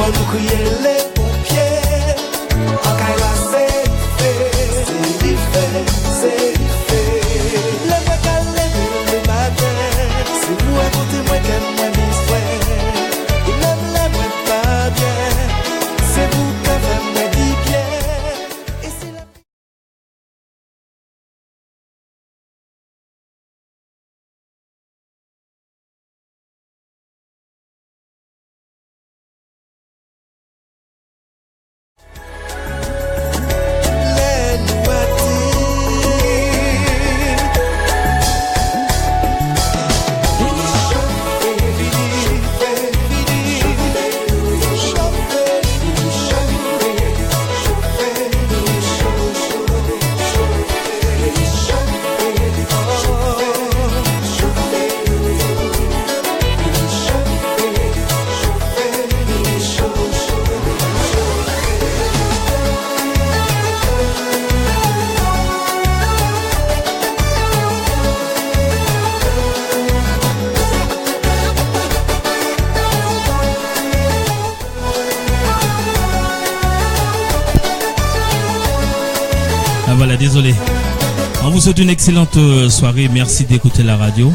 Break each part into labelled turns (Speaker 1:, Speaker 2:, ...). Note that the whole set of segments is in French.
Speaker 1: faut nous crier les pompiers. En Kaila c'est fait. Le matin, le matin, c'est vous à côté moi qu'elle m'a mis soin. Il n'aime la moi pas bien, c'est vous qui avez me dit bien. Et c'est la...
Speaker 2: Voilà, désolé. On vous souhaite une excellente soirée. Merci d'écouter la radio.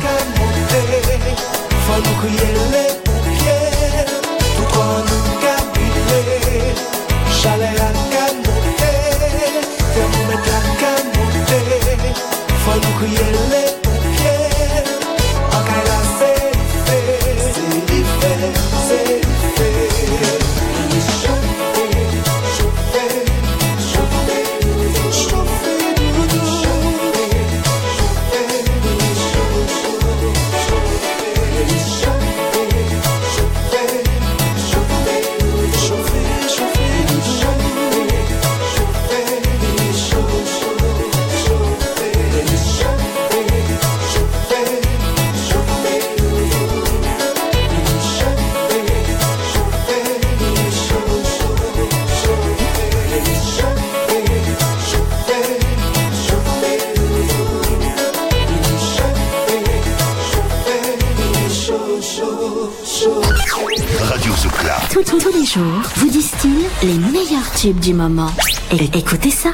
Speaker 3: Tous les jours, vous distille les meilleurs tubes du moment. Et écoutez ça.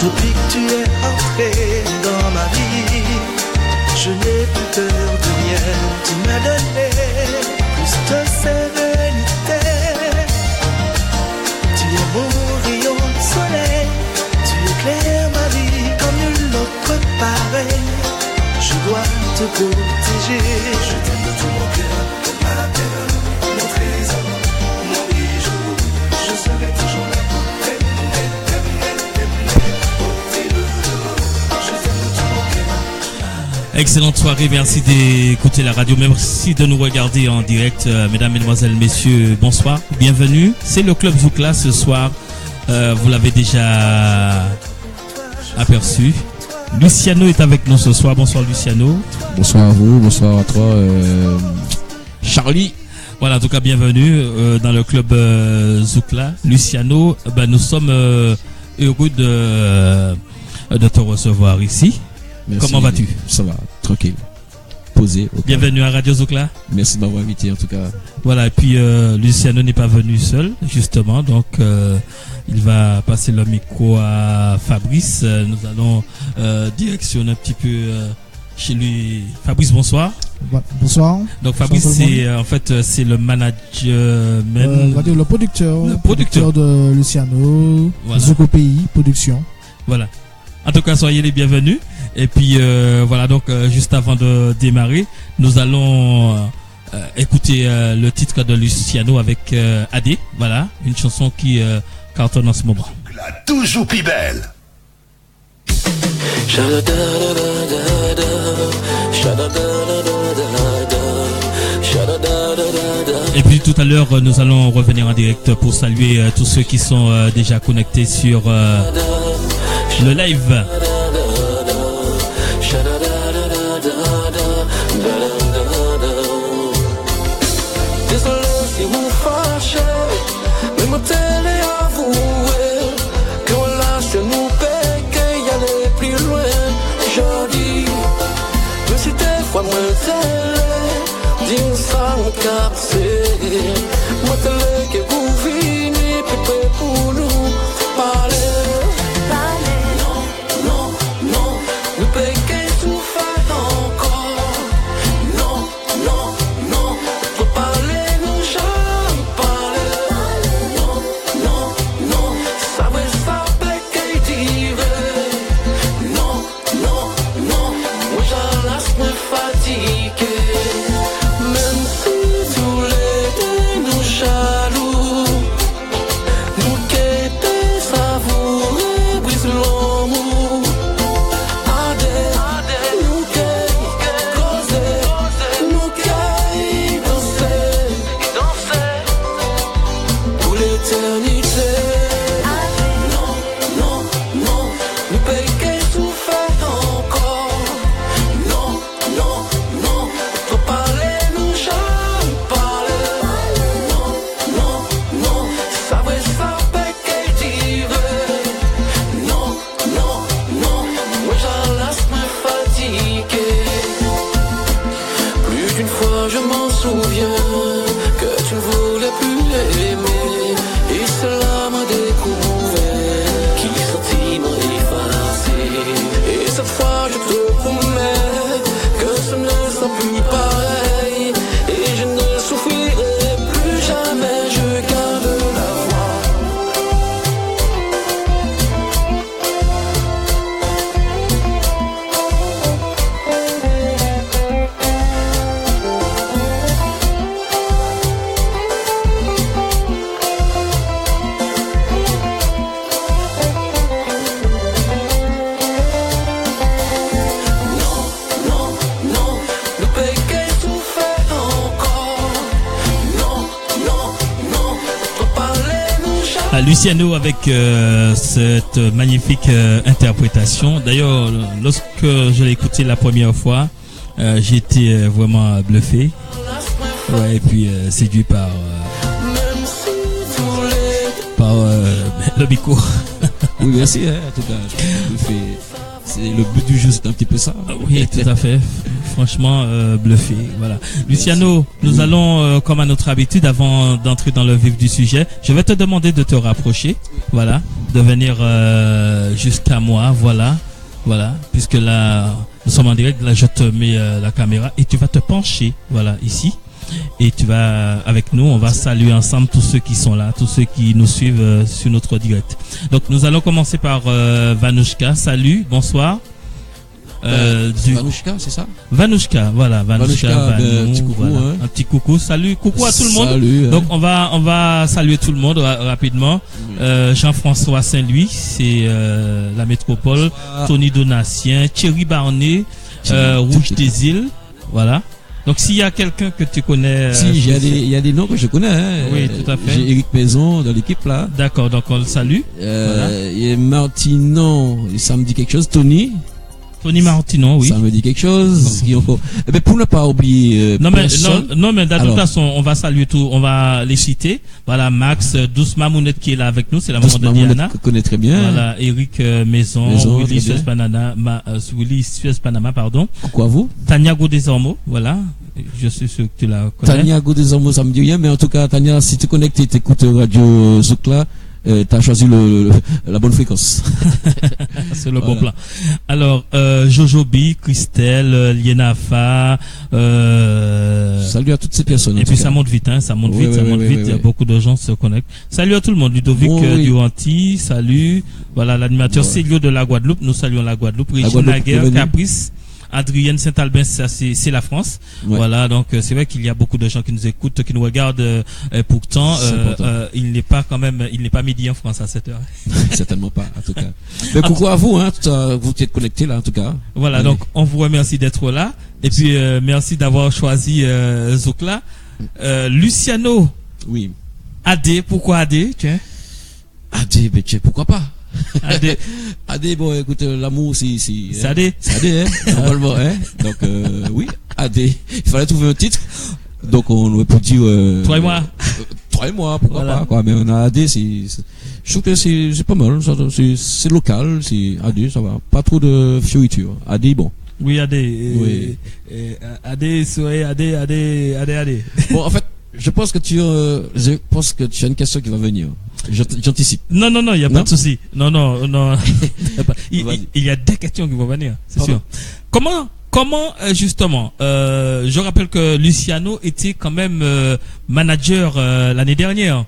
Speaker 1: Depuis que tu es entré dans ma vie, je n'ai plus peur de rien. Tu m'as donné plus de sérénité. Tu es mon rayon de soleil, tu éclaires ma vie comme nul autre pareil. Je dois te protéger. Je t'aime de tout mon cœur, de ma terre, mon trésor, mon bijou. Je serai toujours là pour t'aimer.
Speaker 2: Excellente soirée, merci d'écouter la radio, merci de nous regarder en direct. Mesdames, Mesdemoiselles, Messieurs, bonsoir, bienvenue. C'est le Club Zoukla ce soir, vous l'avez déjà aperçu. Luciano est avec nous ce soir, bonsoir Luciano.
Speaker 4: Bonsoir à vous, bonsoir à toi Charlie.
Speaker 2: Voilà, en tout cas, bienvenue dans le Club Zoukla. Luciano, nous sommes heureux de te recevoir ici.
Speaker 4: Merci.
Speaker 2: Comment vas-tu?
Speaker 4: Ça va, tranquille. Posé.
Speaker 2: Bienvenue à Radio Zoukla.
Speaker 4: Merci de m'avoir invité en tout cas.
Speaker 2: Voilà, et puis Luciano n'est pas venu seul, justement, donc il va passer le micro à Fabrice. Nous allons directionner un petit peu chez lui. Fabrice, bonsoir.
Speaker 5: Bonsoir.
Speaker 2: Donc Fabrice, c'est le manager,
Speaker 5: on va dire le producteur de Luciano, voilà. Zouk Pays Production.
Speaker 2: Voilà. En tout cas, soyez les bienvenus. Et puis voilà, donc juste avant de démarrer, nous allons écouter le titre de Luciano avec AD. Voilà, une chanson qui cartonne en ce moment.
Speaker 6: La toujours plus belle.
Speaker 2: Et puis tout à l'heure, nous allons revenir en direct pour saluer tous ceux qui sont déjà connectés sur le live.
Speaker 7: Mais moi t'ai avoué que relation nous paie qu'il y allait plus loin. Jodi, mais si des fois moi t'ai dis ça me capse. Moi t'ai que vous venez plus près pour nous parler. Non, non, non, nous paie qu'il souffre encore. Non, non, non, faut parler, nous jamais parler. Non, non, non, ça va paie qu'il dirait. Non, non, non, moi j'en laisse me fatiguer. Même si tous les deux nous jaloux, nous quêter savourer brise l'amour. Adé, nous quêter causer, nous quêter danser pour l'éternité. Non, non, non, nous payer souffrir encore. Non, non, non, faut parler, nous jamais parler. Non, non, non, ça va payer dirait. Non, non, non, moi j'en laisse me fatiguer. Plus d'une fois je m'en souviens que tu ne voulais plus aimer. Et cela m'a découvert qui sortit m'a effacé. Et cette fois je te promets que ce ne sera plus pareil. Et je ne souffrirai plus jamais, je garde la voix. Non, non, nous payer souffrir encore. Non, non, non, faut parler, nous jamais.
Speaker 2: Luciano avec cette magnifique interprétation. D'ailleurs, lorsque je l'ai écouté la première fois, j'ai été vraiment bluffé. Ouais, et puis séduit par
Speaker 7: Même si tous les
Speaker 2: le bico.
Speaker 4: Oui, merci. En tout cas, c'est le but du jeu, c'est un petit peu ça.
Speaker 2: Oui, tout à fait. Franchement, bluffé. Voilà. Luciano, nous allons, comme à notre habitude, avant d'entrer dans le vif du sujet, je vais te demander de te rapprocher. Voilà. De venir jusqu'à moi. Voilà. Voilà. Puisque là, nous sommes en direct. Là, je te mets la caméra et tu vas te pencher. Voilà, ici. Et tu vas, avec nous, on va saluer ensemble tous ceux qui sont là, tous ceux qui nous suivent sur notre direct. Donc, nous allons commencer par Vanouchka. Salut, bonsoir.
Speaker 4: Vanouchka, c'est ça?
Speaker 2: Vanouchka, voilà, Vanouchka, Vanou,
Speaker 4: un petit coucou,
Speaker 2: voilà,
Speaker 4: hein.
Speaker 2: un petit coucou, salut, coucou à tout le monde.
Speaker 4: Salut, hein.
Speaker 2: Donc on va saluer tout le monde rapidement. Jean-François Saint-Louis, c'est la métropole. Tony Donatien, Thierry Barnet, Rouge des Îles, voilà. Donc s'il y a quelqu'un que tu connais,
Speaker 4: si il y a des noms que je connais. Hein.
Speaker 2: Oui, tout à fait.
Speaker 4: J'ai Eric Maison dans l'équipe là.
Speaker 2: D'accord, donc on le salue.
Speaker 4: Voilà. Il y a Martinon, ça me dit quelque chose. Tony
Speaker 2: Martinon, oui.
Speaker 4: Ça me dit quelque chose. Mais pour ne pas oublier
Speaker 2: non mais de toute façon on va saluer tout, on va les citer. Voilà, Max Douce Mamounette qui est là avec nous, c'est la maman de Diana.
Speaker 4: Que connaît très bien.
Speaker 2: Voilà, Eric Maison, Willy Suez Panama, pardon.
Speaker 4: Pourquoi vous?
Speaker 2: Tania Godésormo, voilà. Je suis sûr que tu la connais.
Speaker 4: Tania Godésormo, ça me dit rien, mais en tout cas Tania, si tu connectes et t'écoutes Radio Zoukla, t'as choisi la bonne fréquence.
Speaker 2: C'est le bon plan. Alors, Jojobi, Christelle, Lienafa,
Speaker 4: salut à toutes ces personnes.
Speaker 2: Et puis ça monte vite, hein, ça monte vite. Il y a beaucoup de gens qui se connectent. Salut à tout le monde. Ludovic Duranti, salut. Voilà, l'animateur Célio de la Guadeloupe. Nous saluons la Guadeloupe. Régine Laguerre, Caprice. Adrienne Saint-Albin, ça c'est la France. Ouais. Voilà, donc c'est vrai qu'il y a beaucoup de gens qui nous écoutent, qui nous regardent. Pourtant, il n'est pas midi en France à 7h.
Speaker 4: Certainement pas, en tout cas. Mais coucou à vous, hein, vous êtes connectés là, en tout cas.
Speaker 2: Voilà, allez. Donc on vous remercie d'être là. Et puis merci d'avoir choisi Zoukla. Luciano.
Speaker 4: Oui.
Speaker 2: AD, pourquoi AD, tiens?
Speaker 4: AD, mais tiens, pourquoi pas?
Speaker 2: AD,
Speaker 4: bon, écoute, l'amour, c'est
Speaker 2: AD.
Speaker 4: C'est AD, hein, normalement, hein. Donc, oui, AD. Il fallait trouver un titre. Donc, on aurait pu dire,
Speaker 2: Toi et moi.
Speaker 4: toi et moi, pourquoi
Speaker 2: Voilà.
Speaker 4: pas, quoi. Mais on a AD, je trouve que c'est pas mal, c'est local, c'est AD, ça va. Pas trop de fioriture. AD, bon.
Speaker 2: Oui, AD.
Speaker 4: Oui.
Speaker 2: AD, soyez AD.
Speaker 4: Bon, en fait, je pense que tu as une question qui va venir. J'anticipe.
Speaker 2: Non, il n'y a pas de souci. Non. il
Speaker 4: Vas-y.
Speaker 2: y a des questions qui vont venir, c'est
Speaker 4: Pardon.
Speaker 2: sûr. Comment justement, je rappelle que Luciano était quand même manager l'année dernière.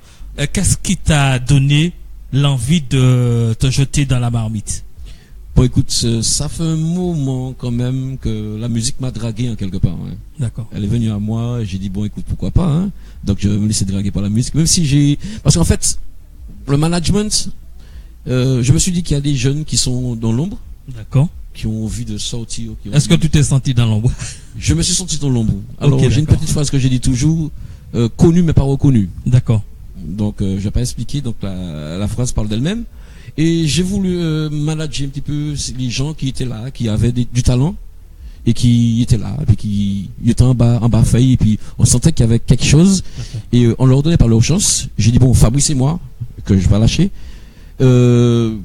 Speaker 2: Qu'est-ce qui t'a donné l'envie de te jeter dans la marmite?
Speaker 4: Bon, écoute, ça fait un moment quand même que la musique m'a dragué en quelque part. Hein.
Speaker 2: D'accord.
Speaker 4: Elle est venue à moi, j'ai dit bon, écoute, pourquoi pas. Hein. Donc je vais me laisser draguer par la musique, même si parce qu'en fait, le management, je me suis dit qu'il y a des jeunes qui sont dans l'ombre,
Speaker 2: D'accord.
Speaker 4: qui ont envie de sortir.
Speaker 2: Est-ce que tu t'es senti dans l'ombre?
Speaker 4: Je me suis senti dans l'ombre. Alors
Speaker 2: Ok,
Speaker 4: j'ai une
Speaker 2: d'accord.
Speaker 4: petite phrase que j'ai dit toujours, connu mais pas reconnu.
Speaker 2: D'accord.
Speaker 4: Donc je vais pas expliquer, donc la phrase parle d'elle-même. Et j'ai voulu manager un petit peu les gens qui étaient là, qui avaient du talent et qui étaient là, et puis qui étaient en bas feuille, et puis on sentait qu'il y avait quelque chose, et on leur donnait pas leur chance. J'ai dit bon, Fabrice et moi, que je vais lâcher, on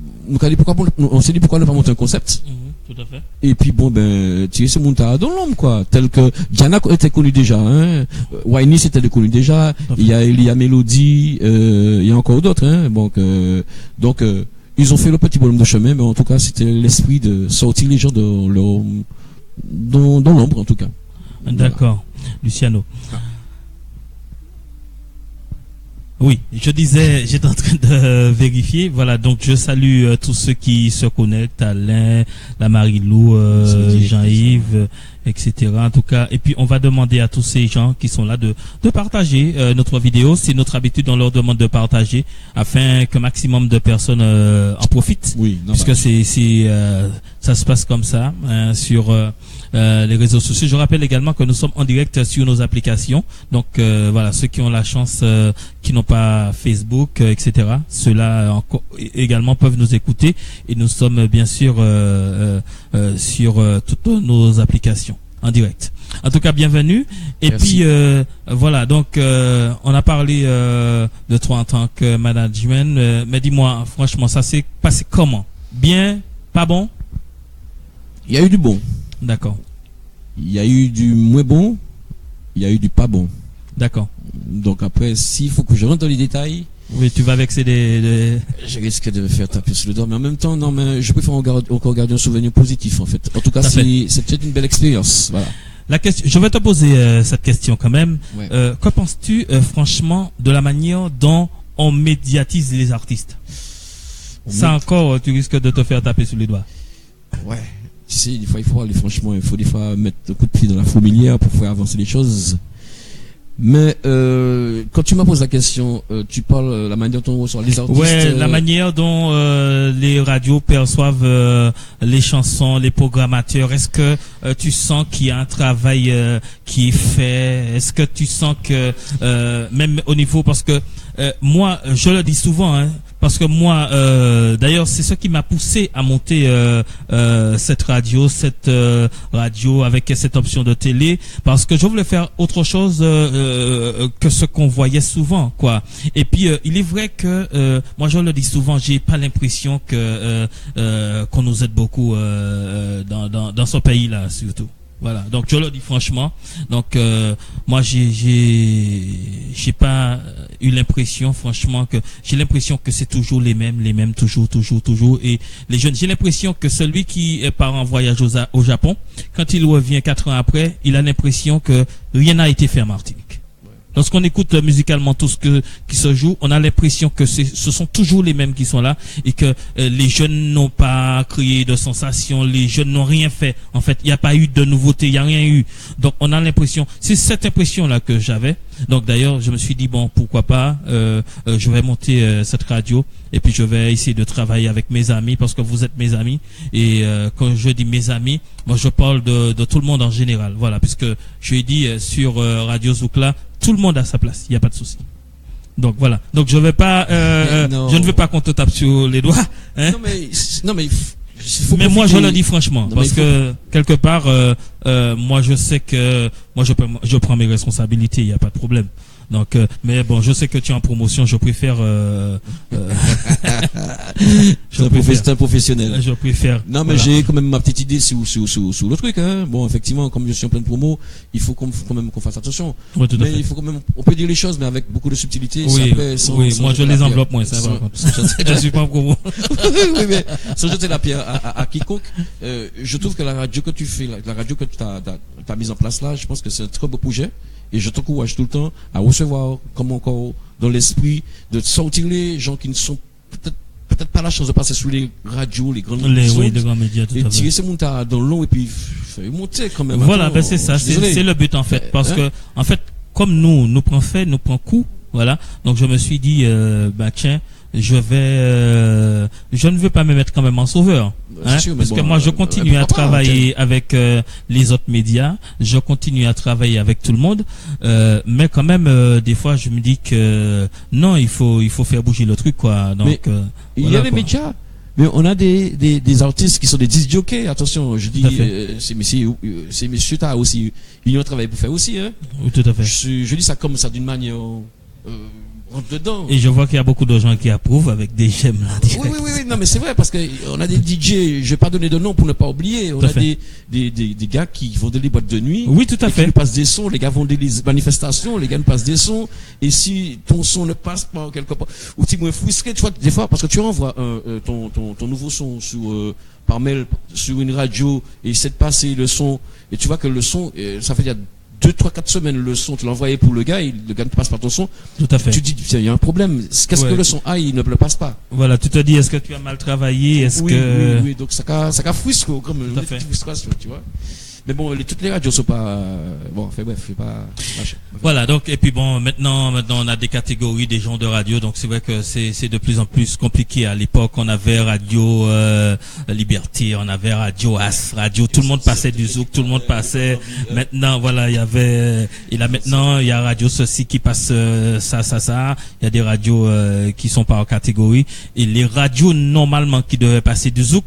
Speaker 4: s'est dit pourquoi ne pas monter un concept.
Speaker 2: Tout à fait.
Speaker 4: Et puis bon, ben tirer ce monde dans l'homme, quoi, tel que Diana était connue déjà, hein, Wayne c'était connu déjà, il y a Mélodie, il y a encore d'autres, hein, donc ils ont fait le petit bonhomme de chemin, mais en tout cas c'était l'esprit de sortir les gens dans l'ombre, en tout cas.
Speaker 2: D'accord. Luciano. Oui, je disais, j'étais en train de vérifier. Voilà, donc je salue tous ceux qui se connectent, Alain, la Marie-Lou, Jean-Yves, etc. En tout cas, et puis on va demander à tous ces gens qui sont là de partager notre vidéo. C'est notre habitude, on leur demande de partager afin qu'un maximum de personnes en profitent.
Speaker 4: Oui,
Speaker 2: puisque ça se passe comme ça sur les réseaux sociaux. Je rappelle également que nous sommes en direct sur nos applications. Donc voilà, ceux qui ont la chance, qui n'ont pas Facebook, etc. Ceux-là également peuvent nous écouter, et nous sommes bien sûr sur toutes nos applications en direct. En tout cas, bienvenue. Et
Speaker 4: Merci.
Speaker 2: puis voilà, donc on a parlé de toi en tant que management, mais dis-moi franchement, ça s'est passé comment? Bien? Pas bon?
Speaker 4: Il y a eu du bon,
Speaker 2: D'accord.
Speaker 4: il y a eu du moins bon, il y a eu du pas bon.
Speaker 2: D'accord.
Speaker 4: Donc après, s'il faut que je rentre dans les détails,
Speaker 2: Oui, tu vas vexer des...
Speaker 4: je risque de me faire taper sur le doigt, mais en même temps, non, mais je préfère encore garder un souvenir positif, en fait. En tout cas,
Speaker 2: Tout à fait.
Speaker 4: c'est peut-être une belle expérience, voilà.
Speaker 2: La question, je vais te poser cette question quand même.
Speaker 4: Ouais.
Speaker 2: Que penses-tu franchement de la manière dont on médiatise les artistes? Ça encore, tu risques de te faire taper sur les doigts.
Speaker 4: Ouais. Tu sais, des fois, il faut aller, franchement, il faut des fois mettre un coup de pied dans la fourmilière pour faire avancer les choses. Mais quand tu m'as posé la question, tu parles la manière dont on reçoit les artistes.
Speaker 2: Ouais, la manière dont les radios perçoivent les chansons, les programmateurs. Est-ce que tu sens qu'il y a un travail qui est fait? Est-ce que tu sens que même au niveau, parce que moi, je le dis souvent, hein, parce que moi, d'ailleurs, c'est ce qui m'a poussé à monter cette radio avec cette option de télé, parce que je voulais faire autre chose que ce qu'on voyait souvent, quoi. Et puis, il est vrai que moi, je le dis souvent, j'ai pas l'impression que qu'on nous aide beaucoup dans ce pays-là, surtout. Voilà, donc je le dis franchement. Donc moi j'ai pas eu l'impression, franchement, que j'ai l'impression que c'est toujours les mêmes toujours, et les jeunes. J'ai l'impression que celui qui part en voyage au Japon, quand il revient 4 ans après, il a l'impression que rien n'a été fait en Martinique. Lorsqu'on écoute musicalement tout ce qui se joue, on a l'impression que ce sont toujours les mêmes qui sont là, et que les jeunes n'ont pas créé de sensation, les jeunes n'ont rien fait. En fait, il n'y a pas eu de nouveauté, il n'y a rien eu. Donc on a l'impression, c'est cette impression-là que j'avais. Donc d'ailleurs, je me suis dit, bon, pourquoi pas, je vais monter cette radio, et puis je vais essayer de travailler avec mes amis, parce que vous êtes mes amis. Et quand je dis mes amis, moi je parle de tout le monde en général. Voilà, puisque je lui ai dit sur Radio Zoukla, tout le monde a sa place, il n'y a pas de souci. Donc voilà. Donc je vais pas, je ne veux pas qu'on te tape sur les doigts. Hein?
Speaker 4: Non mais
Speaker 2: mais moi je le dis franchement,
Speaker 4: non,
Speaker 2: parce que quelque part, moi je sais que moi je prends mes responsabilités, il n'y a pas de problème. Donc, mais bon, je sais que tu es en promotion, je préfère.
Speaker 4: C'est un professionnel.
Speaker 2: Je préfère.
Speaker 4: Non, mais j'ai quand même ma petite idée sur le truc. Hein. Bon, effectivement, comme je suis en pleine promo, il faut quand même qu'on fasse attention.
Speaker 2: Oui, tout à
Speaker 4: mais
Speaker 2: fait.
Speaker 4: il faut quand même, on peut dire les choses, mais avec beaucoup de subtilité.
Speaker 2: Oui,
Speaker 4: après,
Speaker 2: moi je les enveloppe moins, ça va. Je suis pas en promo.
Speaker 4: Oui, mais sans jeter la pierre à quiconque, je trouve que la radio que tu fais, la radio que tu as mise en place là, je pense que c'est un très beau projet. Et je t'encourage tout le temps à recevoir, comme encore dans l'esprit, de sortir les gens qui ne sont peut-être pas la chance de passer sur les radios, les grands
Speaker 2: médias,
Speaker 4: et tirer ces montagnes dans l'eau et puis faire monter quand même.
Speaker 2: Voilà, ben c'est ça, c'est le but en fait, parce que en fait, comme nous prenons coup, voilà. Donc je me suis dit, tiens, je ne veux pas me mettre quand même en sauveur. Hein,
Speaker 4: sûr,
Speaker 2: parce que moi je continue à travailler avec les autres médias, je continue à travailler avec tout le monde, mais quand même des fois je me dis que non, il faut faire bouger le truc quoi. Donc
Speaker 4: il y a les médias, mais on a des artistes qui sont des disc jockeys. Attention, je dis ces messieurs t'as aussi, ils ont travaillé pour faire aussi. Hein.
Speaker 2: Oui, tout à fait.
Speaker 4: Je dis ça comme ça d'une manière rentre dedans.
Speaker 2: Et je vois qu'il y a beaucoup de gens qui approuvent avec des j'aime là.
Speaker 4: Oui, non mais c'est vrai parce que on a des DJ, je vais pas donner de nom pour ne pas oublier, on a des gars qui vont dans les boîtes de nuit.
Speaker 2: Oui, tout à fait.
Speaker 4: Qui nous passent des sons, les gars vont dans les manifestations, les gars nous passent des sons et si ton son ne passe pas quelque part ou tu me frustré, tu vois des fois parce que tu envoies ton nouveau son sur par mail sur une radio et essaie de passer le son et tu vois que le son ça fait il y a 2, 3, 4 semaines le son, tu l'as envoyé pour le gars ne passe pas ton son.
Speaker 2: Tout à fait.
Speaker 4: Tu dis, il y a un problème. Qu'est-ce que le son a, il ne le passe pas.
Speaker 2: Voilà, tu te dis, est-ce que tu as mal travaillé,
Speaker 4: Oui, donc ça frustre, comme une petite frustration, tu vois. Mais bon, toutes les radios sont pas, bref, pas.
Speaker 2: Voilà, donc, et puis bon, maintenant, on a des catégories, des gens de radio, donc c'est vrai que c'est de plus en plus compliqué. À l'époque, on avait Radio Liberté, on avait Radio As, tout le monde passait du zouk, tout le monde passait. Maintenant, voilà, il y a Radio ceci qui passe ça. Il y a des radios qui sont pas en catégorie. Et les radios, normalement, qui devaient passer du zouk,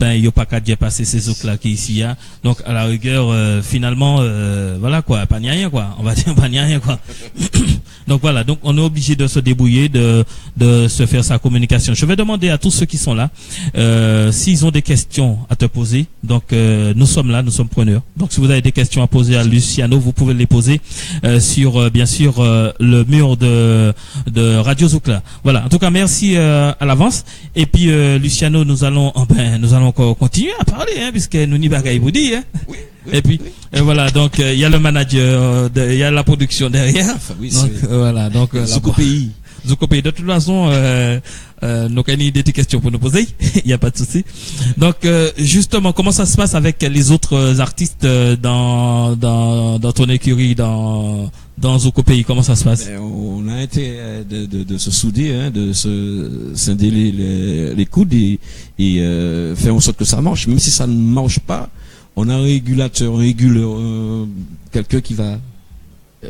Speaker 2: il n'y a pas qu'à dire passer ces zouk là qui ici a. Donc à la rigueur finalement voilà quoi, pas ni rien quoi. On va dire pas ni rien quoi. Donc voilà, donc on est obligé de se débrouiller, de se faire sa communication. Je vais demander à tous ceux qui sont là s'ils ont des questions à te poser. Donc nous sommes là, nous sommes preneurs. Donc si vous avez des questions à poser à Luciano, vous pouvez les poser sur bien sûr le mur de Radio Zoukla. Voilà. En tout cas, merci à l'avance. Et puis Luciano, nous allons encore continuer à parler, hein, puisque nous n'y bagaille vous dit, hein. Oui. Et puis voilà, donc il y a le manager, il y a la production derrière.
Speaker 4: Enfin, oui,
Speaker 2: donc voilà, donc Zoukopéi. De toute façon, nous avons des questions pour nous poser. Il n'y a pas de souci. Donc justement, comment ça se passe avec les autres artistes dans ton écurie, dans Zoukopéi? Comment ça se passe?
Speaker 4: On a été de se souder, hein, de se scinder les coudes et faire en sorte que ça marche. Même si ça ne marche pas, on a un régulateur, quelqu'un qui va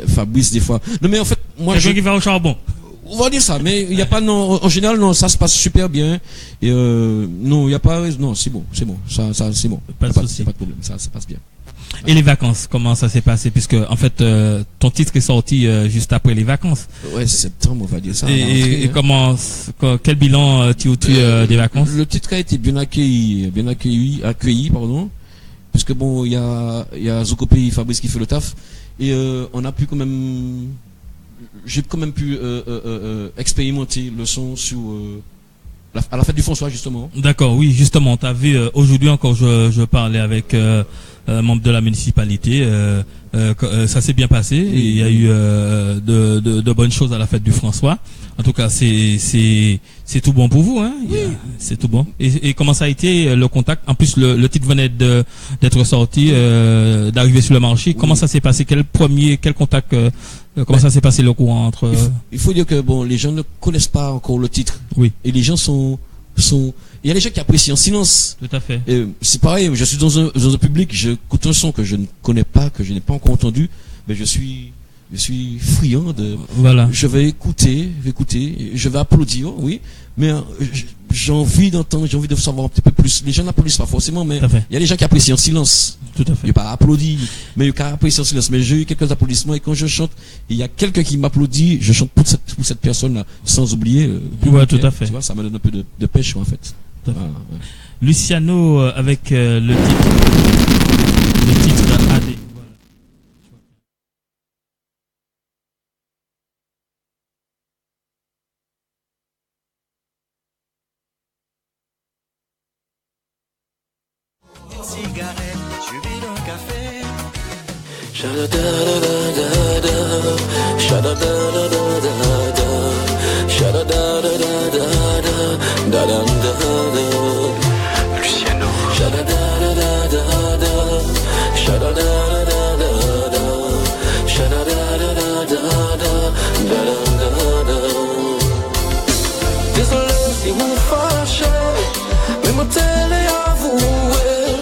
Speaker 4: Fabrice des fois. Non mais en fait, moi
Speaker 2: quelqu'un qui va au charbon.
Speaker 4: On va dire ça, mais il n'y a pas non. En général, non, ça se passe super bien. Et non, il n'y a pas. Non, c'est bon. Ça c'est bon.
Speaker 2: Pas de souci.
Speaker 4: Pas de problème. Ça passe bien.
Speaker 2: Et les vacances, comment ça s'est passé? Puisque en fait, ton titre est sorti juste après les vacances.
Speaker 4: Ouais, c'est septembre, on va dire ça.
Speaker 2: Et comment, quel bilan tu des vacances?
Speaker 4: Le titre a été bien accueilli, pardon. Puisque bon, il y a Zoukopéi, Fabrice qui fait le taf. Et on a pu quand même. J'ai quand même pu expérimenter le son sur à la fête du François justement.
Speaker 2: D'accord, oui, justement, tu as vu aujourd'hui encore je parlais avec un membre de la municipalité, ça s'est bien passé et il y a eu de bonnes choses à la fête du François. En tout cas, c'est tout bon pour vous, hein. Oui. C'est tout bon. Et comment ça a été le contact? En plus, le titre venait d'être sorti, d'arriver sur le marché. Oui. Comment ça s'est passé? Quel contact? Comment ça s'est passé le courant entre?
Speaker 4: Il faut dire que bon, les gens ne connaissent pas encore le titre.
Speaker 2: Oui.
Speaker 4: Et les gens sont. Il y a des gens qui apprécient en silence.
Speaker 2: Tout à fait.
Speaker 4: C'est pareil. Je suis dans un public. J'écoute un son que je ne connais pas, que je n'ai pas encore entendu, mais je suis Je suis friand de.
Speaker 2: Voilà.
Speaker 4: Je vais écouter, je vais applaudir, oui, mais j'ai envie d'entendre, j'ai envie de savoir un petit peu plus. Les gens n'applaudissent pas forcément, mais il y a des gens qui apprécient en silence.
Speaker 2: Tout à fait.
Speaker 4: Il n'y a pas applaudi, mais il y a apprécié en silence. Mais j'ai eu quelques applaudissements et quand je chante, il y a quelqu'un qui m'applaudit, je chante pour cette personne-là, sans oublier.
Speaker 2: Ouais, tout à fait.
Speaker 4: Tu vois, ça me donne un peu de pêche en fait.
Speaker 2: Ouais. Luciano avec le titre AD.
Speaker 7: Luciano. Désolé si vous fâchez, mais mon télé avoué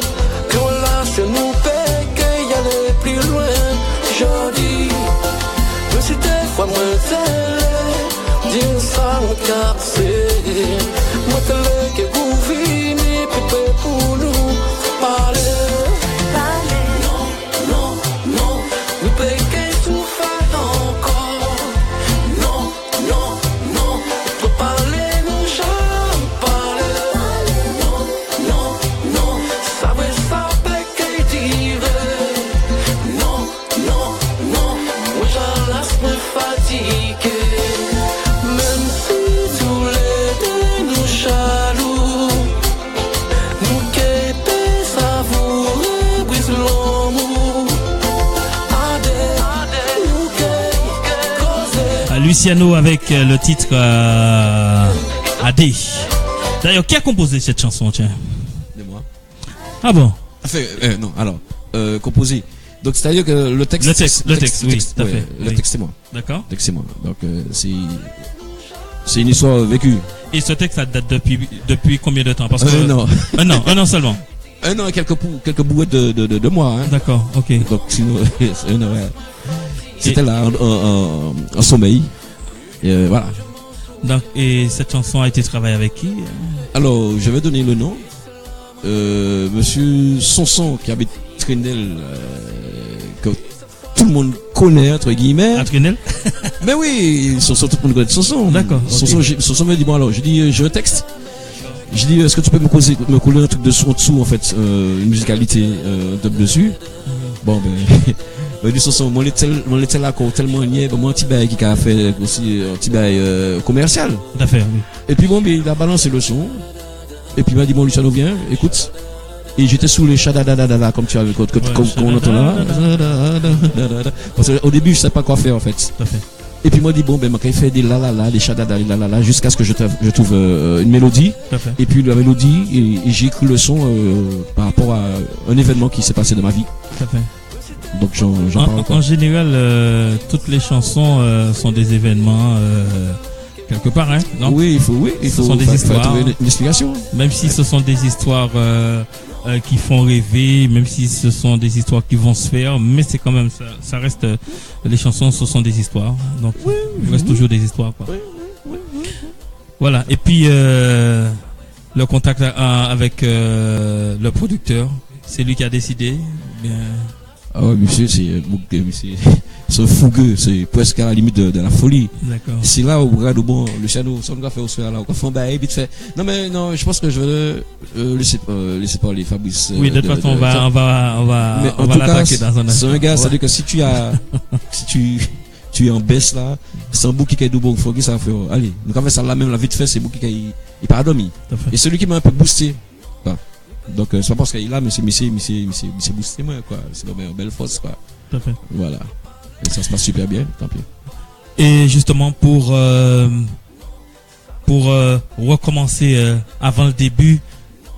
Speaker 7: que relation nous paie qu'il y allait plus loin. Je dis, même si des fois moi télé, dis ça me casse. Moi télé que vous venez, pépé pour nous parler.
Speaker 2: Luciano avec le titre AD. D'ailleurs, qui a composé cette chanson, tiens?
Speaker 4: De moi.
Speaker 2: Ah bon?
Speaker 4: Enfin, non, alors, composé. Donc, c'est-à-dire que le texte,
Speaker 2: oui, tout à fait.
Speaker 4: Le texte, c'est moi.
Speaker 2: D'accord.
Speaker 4: Le texte, c'est moi. Donc, c'est une histoire vécue.
Speaker 2: Et ce texte, ça date depuis combien de temps? Parce que
Speaker 4: non.
Speaker 2: Un an seulement.
Speaker 4: Un an et quelques bouettes de mois. Hein.
Speaker 2: D'accord, ok.
Speaker 4: Donc, sinon, un an, ouais. C'était là, en sommeil. Et voilà.
Speaker 2: Donc, et cette chanson a été travaillée avec qui?
Speaker 4: Alors, je vais donner le nom. Monsieur Sonson, qui habite Trinel, que tout le monde connaît, entre guillemets.
Speaker 2: À Trinel?
Speaker 4: Mais oui, Sonson, tout le monde connaît Sonson.
Speaker 2: D'accord.
Speaker 4: Sonson me dit, bon alors, je dis, j'ai un texte. Je dis, est-ce que tu peux me coller un truc en dessous, en fait, une musicalité dessus? Bon, ben... Mais du sens moi l'étais là tellement niais moi un petit bail qui a fait aussi un petit bail commercial.
Speaker 2: Tout à fait, oui.
Speaker 4: Et puis bon, il a balancé le son. Et puis il m'a dit bon Luciano viens, écoute. Et j'étais sous les chadadadada comme tu avais comme on entend là. Parce qu'au début je sais pas quoi faire en fait.
Speaker 2: Tout à fait.
Speaker 4: Et puis moi dit bon ben il fait des la des chadadada la jusqu'à ce que je trouve une mélodie.
Speaker 2: Tout à fait.
Speaker 4: Et puis la mélodie et j'ai écrit le son par rapport à un événement qui s'est passé dans ma vie.
Speaker 2: Tout à fait.
Speaker 4: Donc j'en parle encore.
Speaker 2: En général, toutes les chansons sont des événements quelque part, hein, non?
Speaker 4: Oui, il faut
Speaker 2: sont des histoires.
Speaker 4: Trouver une explication.
Speaker 2: Même si ce sont des histoires qui font rêver, même si ce sont des histoires qui vont se faire, mais c'est quand même ça reste. Les chansons, ce sont des histoires, donc il reste toujours des histoires, quoi.
Speaker 4: Oui.
Speaker 2: Voilà. Et puis le contact avec le producteur, c'est lui qui a décidé. Bien.
Speaker 4: Ah ouais, monsieur, c'est fougueux, c'est presque à la limite de la folie.
Speaker 2: D'accord.
Speaker 4: C'est là où regarde bon, Luciano, ça on va faire au soir là, on va faire un bail vite fait. Non mais non, je pense que je vais laisser parler Fabrice.
Speaker 2: Oui, de toute façon, on va l'attaquer dans un instant.
Speaker 4: C'est un gars, ça veut dire que si tu es en baisse là, c'est un bouc qui est de bon, faut que ça fait. Allez, nous on va faire ça là même la vite fait, c'est bouc qui il pas dormi. Et celui qui m'a un peu boosté. Donc c'est pas parce qu'il a mais c'est boosté moi quoi, c'est une belle force quoi.
Speaker 2: Tout à fait.
Speaker 4: Voilà. Et ça se passe super bien, tant pis.
Speaker 2: Et justement pour recommencer avant le début,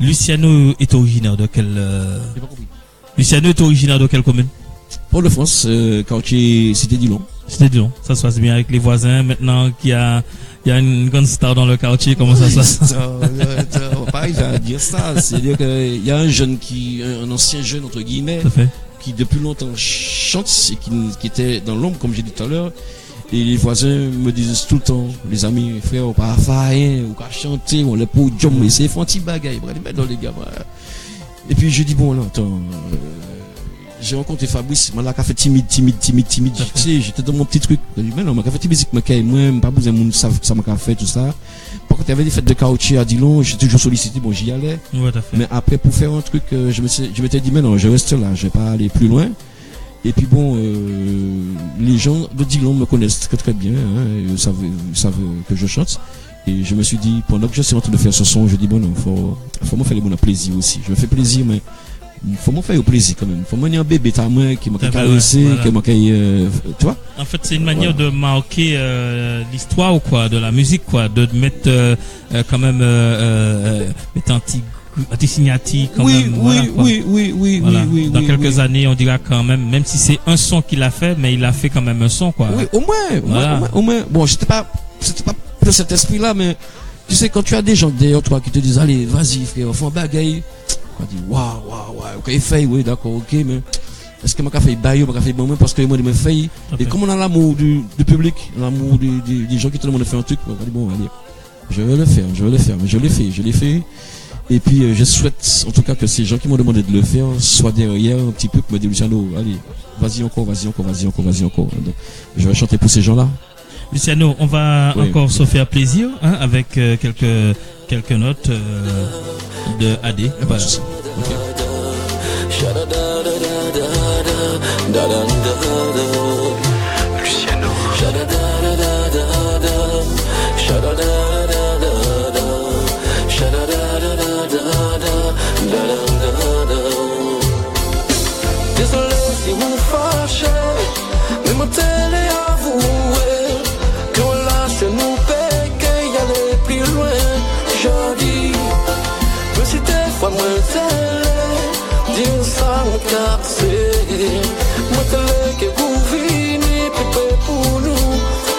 Speaker 2: Luciano est originaire de quelle Luciano est originaire de quelle commune?
Speaker 4: Port-de-France, quartier Cité Dillon.
Speaker 2: Cité Dillon. Ça se passe bien avec les voisins maintenant qu'il y a une grande star dans le quartier, comment ça se passe?
Speaker 4: Pareil, j'ai à dire ça. C'est-à-dire qu'il y a un ancien jeune, entre guillemets, qui depuis longtemps chante et qui était dans l'ombre, comme j'ai dit tout à l'heure. Et les voisins me disaient tout le temps, les amis, frère, on pas faire rien, on pas chanter, on les podium, mais c'est un petit bagaille, on va les mettre dans les gars. Et puis je dis bon là, attends, j'ai rencontré Fabrice, m'a fait timide. Tu sais, j'étais dans mon petit truc. J'ai dit mais non, m'a fait musique, moi, pas besoin de monde savent ça m'a fait tout ça. Par contre, il y avait des fêtes de caoutchouc à Dillon, j'ai toujours sollicité, bon j'y allais.
Speaker 2: Ouais,
Speaker 4: mais après pour faire un truc, je m'étais dit mais non, je reste là, je vais pas aller plus loin. Et puis bon, les gens de Dillon me connaissent très très bien, hein, ils savent que je chante. Et je me suis dit, pendant que je suis en train de faire ce son, je dis bon non, faut me faire les bons plaisir aussi. Je me fais plaisir, mais faut me faire plaisir quand même. Faut me un bébé à moi qui m'a caressé, qui m'a tu vois.
Speaker 2: En fait, c'est une manière de marquer l'histoire ou quoi, de la musique quoi, de mettre quand même mettre anti-signati quand même. Oui. Dans quelques années, on dira quand même si c'est un son qu'il a fait, mais il a fait quand même un son quoi.
Speaker 4: Oui, au moins. Bon, c'était pas de cet esprit-là, mais tu sais, quand tu as des gens derrière toi qui te disent, allez, vas-y, frère, fais un bagaille. On dit, waouh, ok, fait, oui, d'accord, ok, mais est-ce que m'a fait bailler, m'a fait bon, parce que moi, je me fais. Et comme on a l'amour du public, l'amour des gens qui te demandent de faire un truc, on dit, bon, allez, je vais le faire, mais je l'ai fait. Et puis, je souhaite, en tout cas, que ces gens qui m'ont demandé de le faire soient derrière un petit peu, pour me dire, Luciano, allez, vas-y encore. Donc, je vais chanter pour ces gens-là.
Speaker 2: Luciano, on va encore se faire plaisir, hein, avec quelques notes de AD. Voilà. Okay.
Speaker 7: Luciano. Désolé si vous fâchez, mais mon télé avoué que là c'est nous paye qu'il y allait plus loin. Je dis, mais si des fois moi télé, dis ça mon quartier, moi télé que vous venez pépé pour nous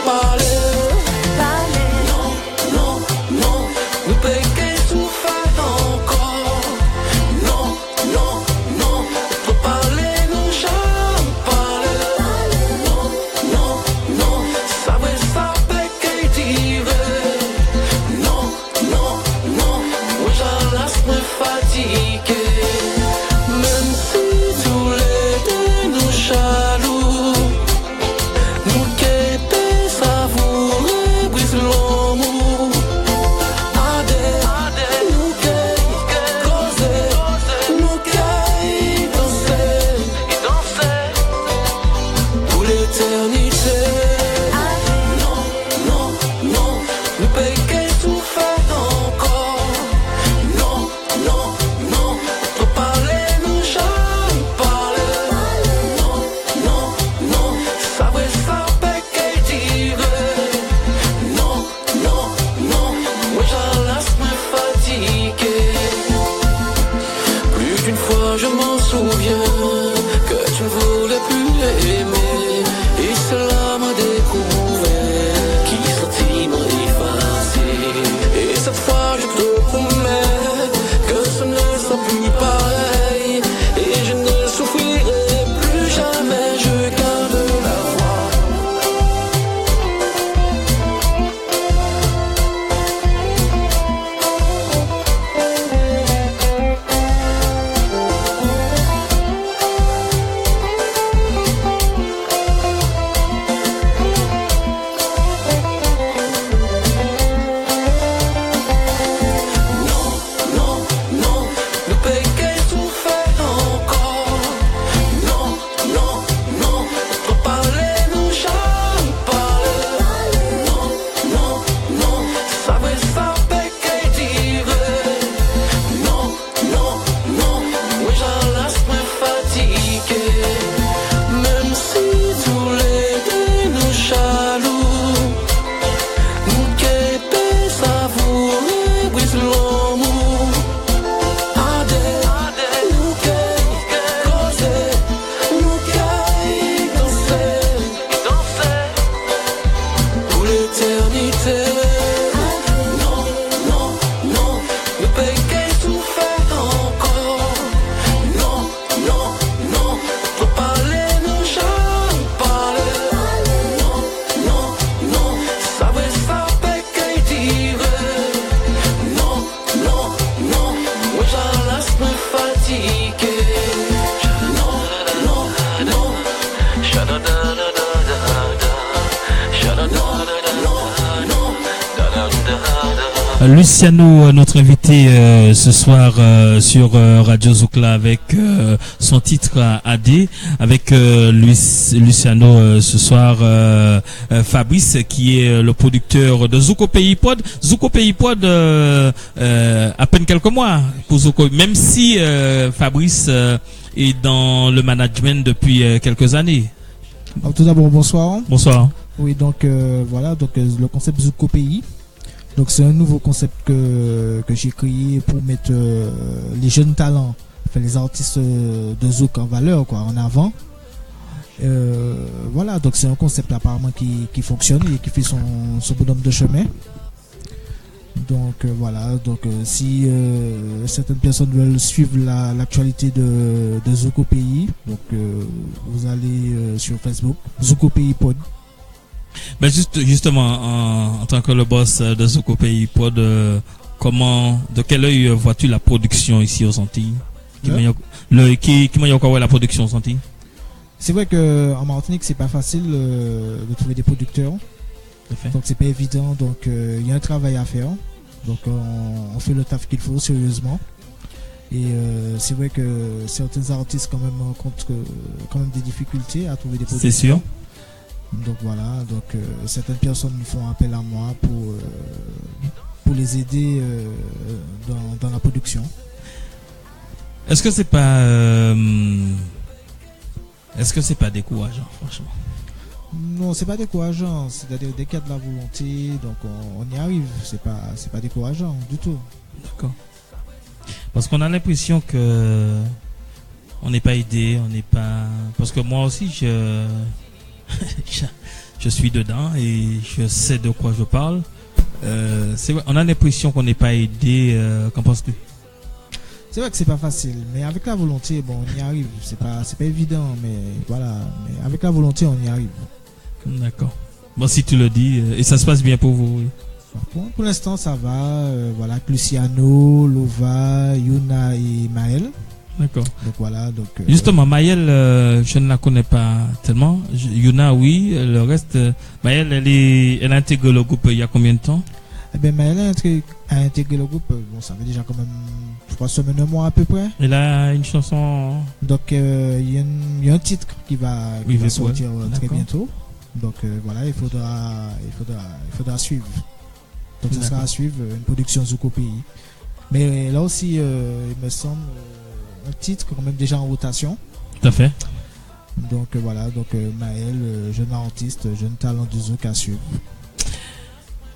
Speaker 7: parler. Non, nous paye qu'il souffre encore. Non, faut parler, nous jamais parler. Non, ça paye qu'il dirait. Non, moi j'en laisse me fatiguer. Même si tous les deux nous jaloux, nous qu'épais savourer, brise l'amour. Nous qu'est causer, nous qu'est danser pour l'éternité. Non, nous paye qu'est tout fait encore. Non, faut parler, nous jamais parler. Non, ça paye qu'est dirait. Non, moi j'en laisse me fatiguer. Plus d'une fois je m'en souviens que tu ne voulais plus aimer. Et cela m'a découvert qui sortit m'a effacé. Et cette fois je te promets que ce ne sera plus pareil. Et je ne souffrirai plus jamais, je garde la voix. Non, nous paye qu'est tout fait encore. Non, faut parler, nous jamais parler. Non, ça paye qu'est dirait. Non, moi j'en laisse me fatiguer. Même si tous les deux nous jaloux, nous qu'épais savourer, brise l'amour. Nous qu'est causer, nous qu'est danser pour l'éternité. Non, nous paye qu'est tout fait encore. Non,
Speaker 2: Luciano, notre invité ce soir sur Radio Zoukla avec son titre AD, avec Luciano ce soir Fabrice qui est le producteur de Zouko Pays Pod. Zouko Pays Pod à peine quelques mois pour Zouko, même si Fabrice est dans le management depuis quelques années.
Speaker 5: Alors, tout d'abord, bonsoir.
Speaker 2: Bonsoir.
Speaker 5: Oui, donc voilà, donc le concept Zouko Pays. Donc c'est un nouveau concept que j'ai créé pour mettre les jeunes talents, enfin, les artistes de Zouk en valeur, quoi, en avant. Voilà, donc c'est un concept apparemment qui fonctionne et qui fait son bonhomme de chemin. Donc voilà, donc si certaines personnes veulent suivre l'actualité de Zouko Pays, donc vous allez sur Facebook, Zouko Pays Pod.
Speaker 2: Ben justement, en tant que le boss de Zouko Pays Pod, de quel œil vois-tu la production ici aux Antilles? Qui m'a encore la production aux Antilles?
Speaker 5: C'est vrai qu'en Martinique, c'est pas facile de trouver des producteurs. Donc c'est pas évident, donc il y a un travail à faire. Donc on fait le taf qu'il faut sérieusement. Et c'est vrai que certains artistes quand même rencontrent quand même des difficultés à trouver des producteurs.
Speaker 2: C'est sûr.
Speaker 5: Donc voilà, donc certaines personnes font appel à moi pour les aider dans la production.
Speaker 2: Est-ce que c'est pas décourageant, franchement?
Speaker 5: Non, c'est pas décourageant. C'est-à-dire dès qu'il y a de la volonté, donc on y arrive. C'est pas décourageant du tout.
Speaker 2: D'accord. Parce qu'on a l'impression que on n'est pas aidé, on n'est pas. Parce que moi aussi, je suis dedans et je sais de quoi je parle. C'est vrai, on a l'impression qu'on n'est pas aidé. Qu'en penses-tu?
Speaker 5: C'est vrai que c'est pas facile, mais avec la volonté, bon, on y arrive. C'est pas évident, mais voilà. Mais avec la volonté, on y arrive.
Speaker 2: D'accord. Bon, si tu le dis, et ça se passe bien pour vous, oui.
Speaker 5: Pour l'instant, ça va. Voilà, Luciano, Lova, Yuna et Maël.
Speaker 2: D'accord.
Speaker 5: Donc voilà. Donc,
Speaker 2: justement, Maël, je ne la connais pas tellement. Yuna, oui. Le reste, Maël, elle a intégré le groupe il y a combien de temps?
Speaker 5: Eh bien, Maël a intégré le groupe. Bon, ça fait déjà quand même 3 semaines, un mois à peu près.
Speaker 2: Elle a une chanson.
Speaker 5: Donc il y a un titre qui va sortir très bientôt. Donc voilà, il faudra suivre. Donc ça sera à suivre, une production Zouko Pays. Mais là aussi, il me semble un titre quand même déjà en rotation.
Speaker 2: Tout à fait.
Speaker 5: Donc voilà, donc Maël, jeune artiste, jeune talent du Zouk à suivre.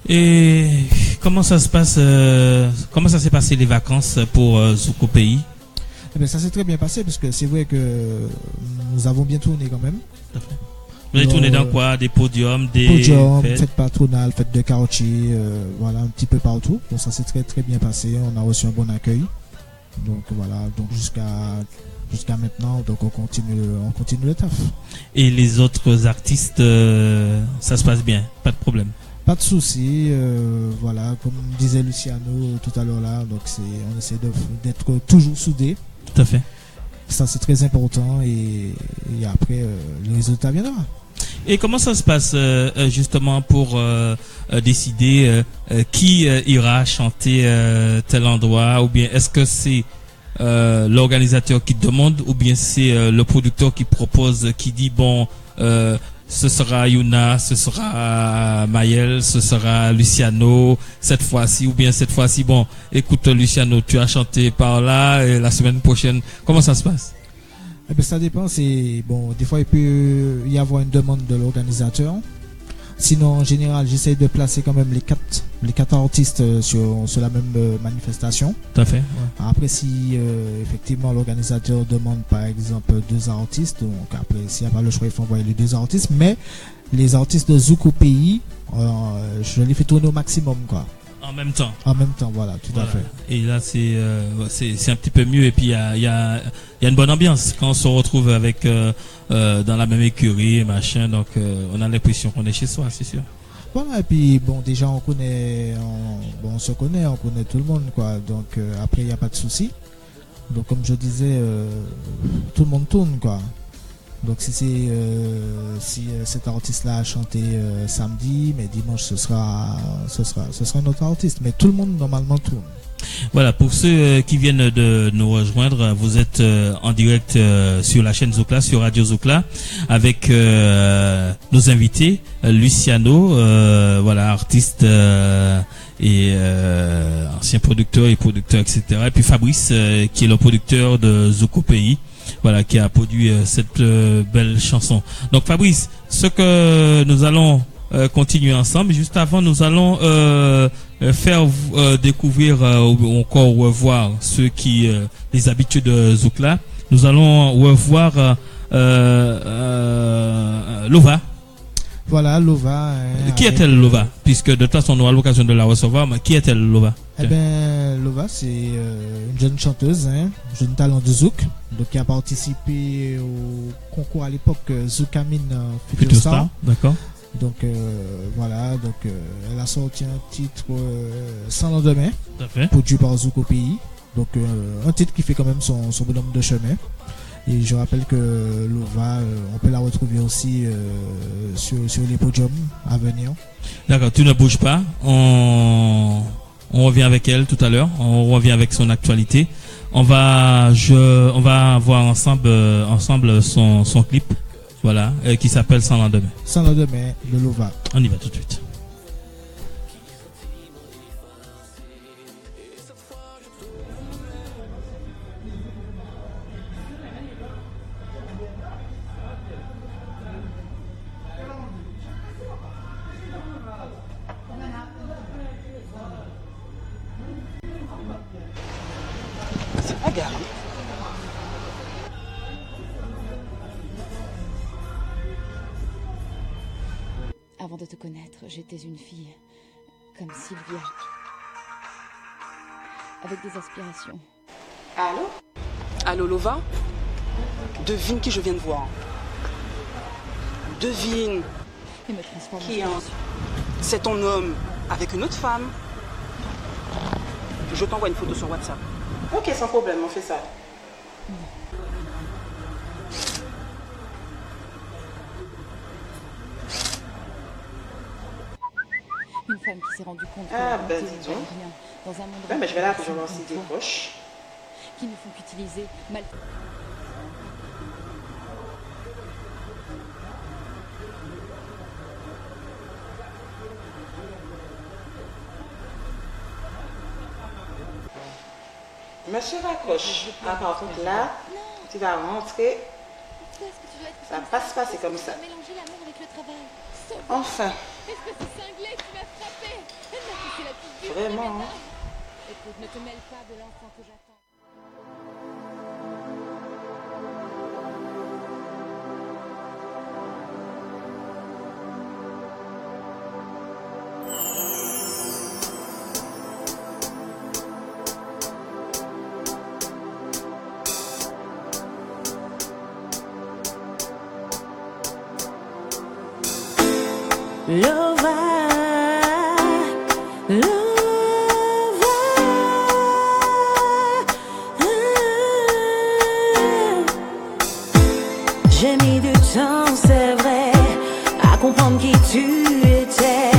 Speaker 2: Et comment ça se passe, comment ça s'est passé les vacances pour Zouko Pays?
Speaker 5: Eh bien, ça s'est très bien passé parce que c'est vrai que nous avons bien tourné quand même.
Speaker 2: Tout à fait. Vous avez tourné dans quoi? Des podiums,
Speaker 5: fêtes patronales, fêtes de caroutier, voilà, un petit peu partout. Donc ça s'est très très bien passé. On a reçu un bon accueil. Donc voilà, donc jusqu'à maintenant, donc on continue le taf. Et
Speaker 2: les autres artistes, ça se passe bien, pas de problème?
Speaker 5: Pas de souci, voilà, comme disait Luciano tout à l'heure là, donc on essaie d'être toujours soudés.
Speaker 2: Tout à fait.
Speaker 5: Ça c'est très important et après le résultat viendra.
Speaker 2: Et comment ça se passe justement pour décider qui ira chanter tel endroit, ou bien est-ce que c'est l'organisateur qui demande, ou bien c'est le producteur qui propose, qui dit bon ce sera Yuna, ce sera Maël, ce sera Luciano cette fois-ci, ou bien cette fois-ci bon écoute Luciano, tu as chanté par là et la semaine prochaine, comment ça se passe?
Speaker 5: Eh bien, ça dépend, c'est bon, des fois il peut y avoir une demande de l'organisateur. Sinon en général j'essaie de placer quand même les quatre artistes sur la même manifestation.
Speaker 2: Tout à fait. Ouais.
Speaker 5: Après si effectivement l'organisateur demande par exemple 2 artistes, donc après s'il n'y a pas le choix il faut envoyer les 2 artistes, mais les artistes de Zouko Pays, je les fais tourner au maximum quoi.
Speaker 2: En même temps,
Speaker 5: voilà, tout à fait.
Speaker 2: Et là, c'est un petit peu mieux. Et puis, il y a une bonne ambiance quand on se retrouve avec dans la même écurie, machin. Donc, on a l'impression qu'on est chez soi, c'est sûr.
Speaker 5: Voilà, et puis, bon, déjà, on se connaît, on connaît tout le monde, quoi. Donc, après, il n'y a pas de souci. Donc, comme je disais, tout le monde tourne, quoi. Donc si cet artiste-là a chanté samedi, mais dimanche ce sera un autre artiste. Mais tout le monde normalement tourne.
Speaker 2: Voilà, pour ceux qui viennent de nous rejoindre, vous êtes en direct sur la chaîne Zoukla, sur Radio Zoukla, avec nos invités, Luciano, voilà, artiste et ancien producteur et producteur, etc. Et puis Fabrice, qui est le producteur de Zouko Pays, voilà, qui a produit cette belle chanson. Donc Fabrice, ce que nous allons continuer ensemble, juste avant, nous allons faire découvrir ou encore revoir ceux qui les habitudes de Zoukla. Nous allons revoir Lova.
Speaker 5: Voilà, Lova.
Speaker 2: Qui est-elle, Lova? Puisque de toute façon, on aura l'occasion de la recevoir, mais qui est-elle, Lova?
Speaker 5: Eh bien, Lova, c'est une jeune chanteuse, jeune talent de Zouk, donc qui a participé au concours à l'époque Zoukamine Future Star.
Speaker 2: D'accord.
Speaker 5: Donc voilà, donc elle a sorti un titre Sans lendemain, produit par Zouko Pays. Donc un titre qui fait quand même son bonhomme de chemin. Et je rappelle que Lova, on peut la retrouver aussi sur les podiums à venir.
Speaker 2: D'accord, tu ne bouges pas. On revient avec elle tout à l'heure. On revient avec son actualité. On va voir ensemble son clip. Voilà, qui s'appelle Sans lendemain.
Speaker 5: Sans lendemain de Lova.
Speaker 2: On y va tout de suite.
Speaker 8: C'est pas grave.
Speaker 9: Avant de te connaître, j'étais une fille comme Sylvia, avec des aspirations.
Speaker 8: Allô? Allô, Lova? Devine qui je viens de voir. Devine.
Speaker 9: Et me transforme
Speaker 8: qui c'est ton homme avec une autre femme. Je t'envoie une photo sur WhatsApp. Ok, sans problème, on fait ça.
Speaker 9: Une femme qui s'est rendue compte que
Speaker 8: ben
Speaker 9: dis
Speaker 8: donc.
Speaker 9: rien dans un monde
Speaker 8: Ben, je vais là pour lancer des poches.
Speaker 9: qui ne font qu'utiliser mal.
Speaker 8: Monsieur raccroche. Ah, par contre, là, tu vas rentrer. Ça passe pas, c'est comme ça.
Speaker 9: Mélanger l'amour avec le travail.
Speaker 8: Enfin.
Speaker 9: Est-ce que c'est cinglé qui m'a frappé? Elle m'a poussé la figure.
Speaker 8: Vraiment, hein?
Speaker 9: Écoute, ne te mêle pas de l'enfant que j'attends.
Speaker 10: Lova, Lova, j'ai mis du temps, c'est vrai, à comprendre qui tu étais.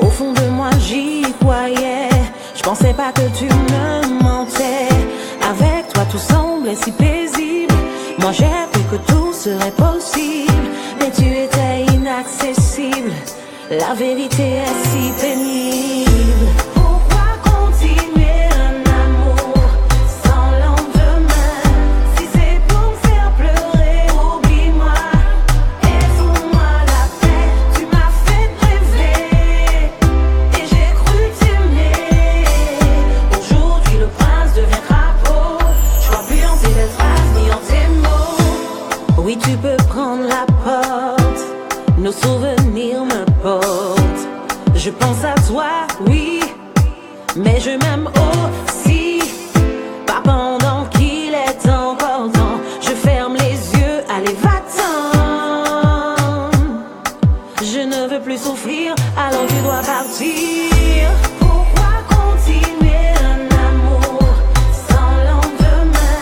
Speaker 10: Au fond de moi, j'y croyais. Je pensais pas que tu me mentais. Avec toi, tout semblait si paisible. Moi, j'ai cru que tout serait possible, mais tu étais inaccessible. La vérité est si pénible. Pourquoi continuer un amour sans lendemain? Si c'est pour me faire pleurer, oublie-moi et fous-moi la paix. Tu m'as fait rêver et j'ai cru t'aimer. Aujourd'hui le prince devient crapaud. Je crois plus en tes belles phrases ni en tes mots. Oui, tu peux prendre la porte, nos souvenirs me portent. Je pense à toi, oui, mais je m'aime aussi. Pas pendant qu'il est encore temps. Je ferme les yeux, allez va-t'en. Je ne veux plus souffrir, alors tu dois partir. Pourquoi continuer un amour sans lendemain?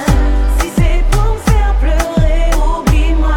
Speaker 10: Si c'est pour me faire pleurer, oublie-moi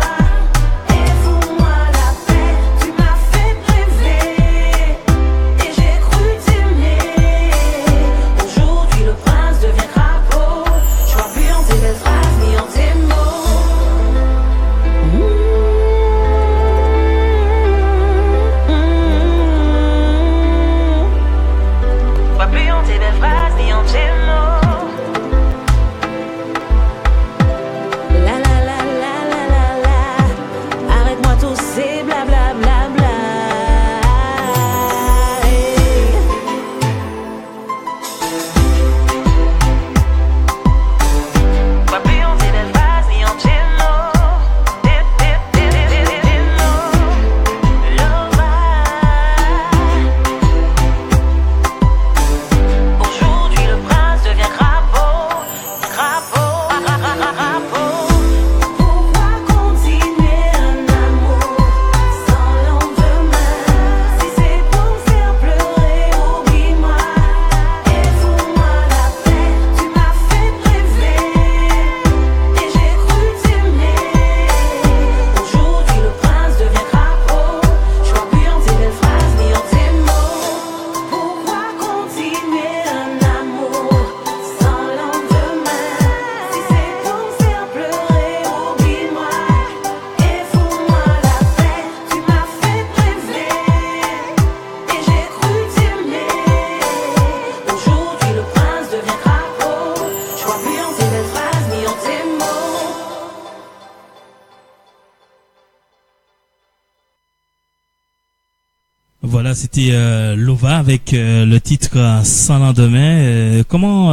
Speaker 2: c'était Lova avec le titre Sans lendemain. Comment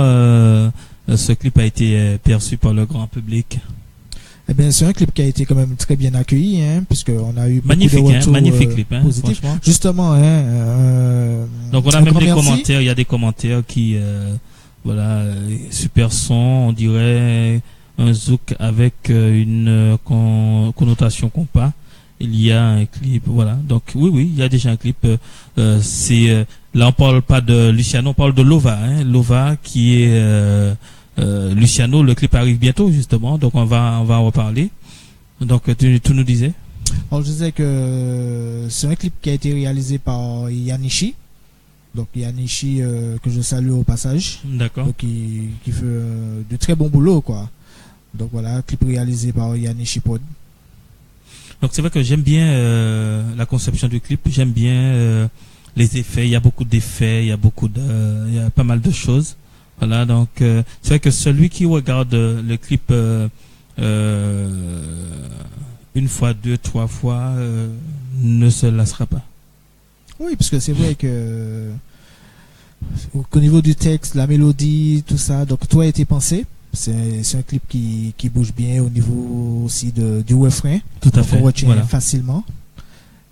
Speaker 2: ce clip a été perçu par le grand public?
Speaker 5: Eh bien, c'est un clip qui a été quand même très bien accueilli, puisqu'on a eu
Speaker 2: magnifique,
Speaker 5: beaucoup de retours,
Speaker 2: magnifique clip,
Speaker 5: positifs. Justement,
Speaker 2: donc on a même des commentaires, il y a des commentaires qui, voilà, super son, on dirait un zouk avec une connotation compas. Il y a un clip, voilà. Donc oui, il y a déjà un clip. Là on parle pas de Luciano, on parle de Lova, Lova qui est Luciano. Le clip arrive bientôt justement, donc on va en reparler. Donc tu nous disais.
Speaker 5: Alors je disais que c'est un clip qui a été réalisé par Yanishi. Donc Yanishi que je salue au passage.
Speaker 2: D'accord.
Speaker 5: Donc qui fait de très bon boulot quoi. Donc voilà, clip réalisé par Yanishi Pod.
Speaker 2: Donc c'est vrai que j'aime bien la conception du clip, j'aime bien les effets, il y a beaucoup d'effets, il y a pas mal de choses. Voilà, donc c'est vrai que celui qui regarde le clip une fois, deux, trois fois ne se lassera pas.
Speaker 5: Oui, parce que c'est vrai que au niveau du texte, la mélodie, tout ça, donc tout a été pensé. C'est un clip qui bouge bien au niveau aussi du refrain.
Speaker 2: Tout à fait.
Speaker 5: On retient
Speaker 2: voilà.
Speaker 5: facilement.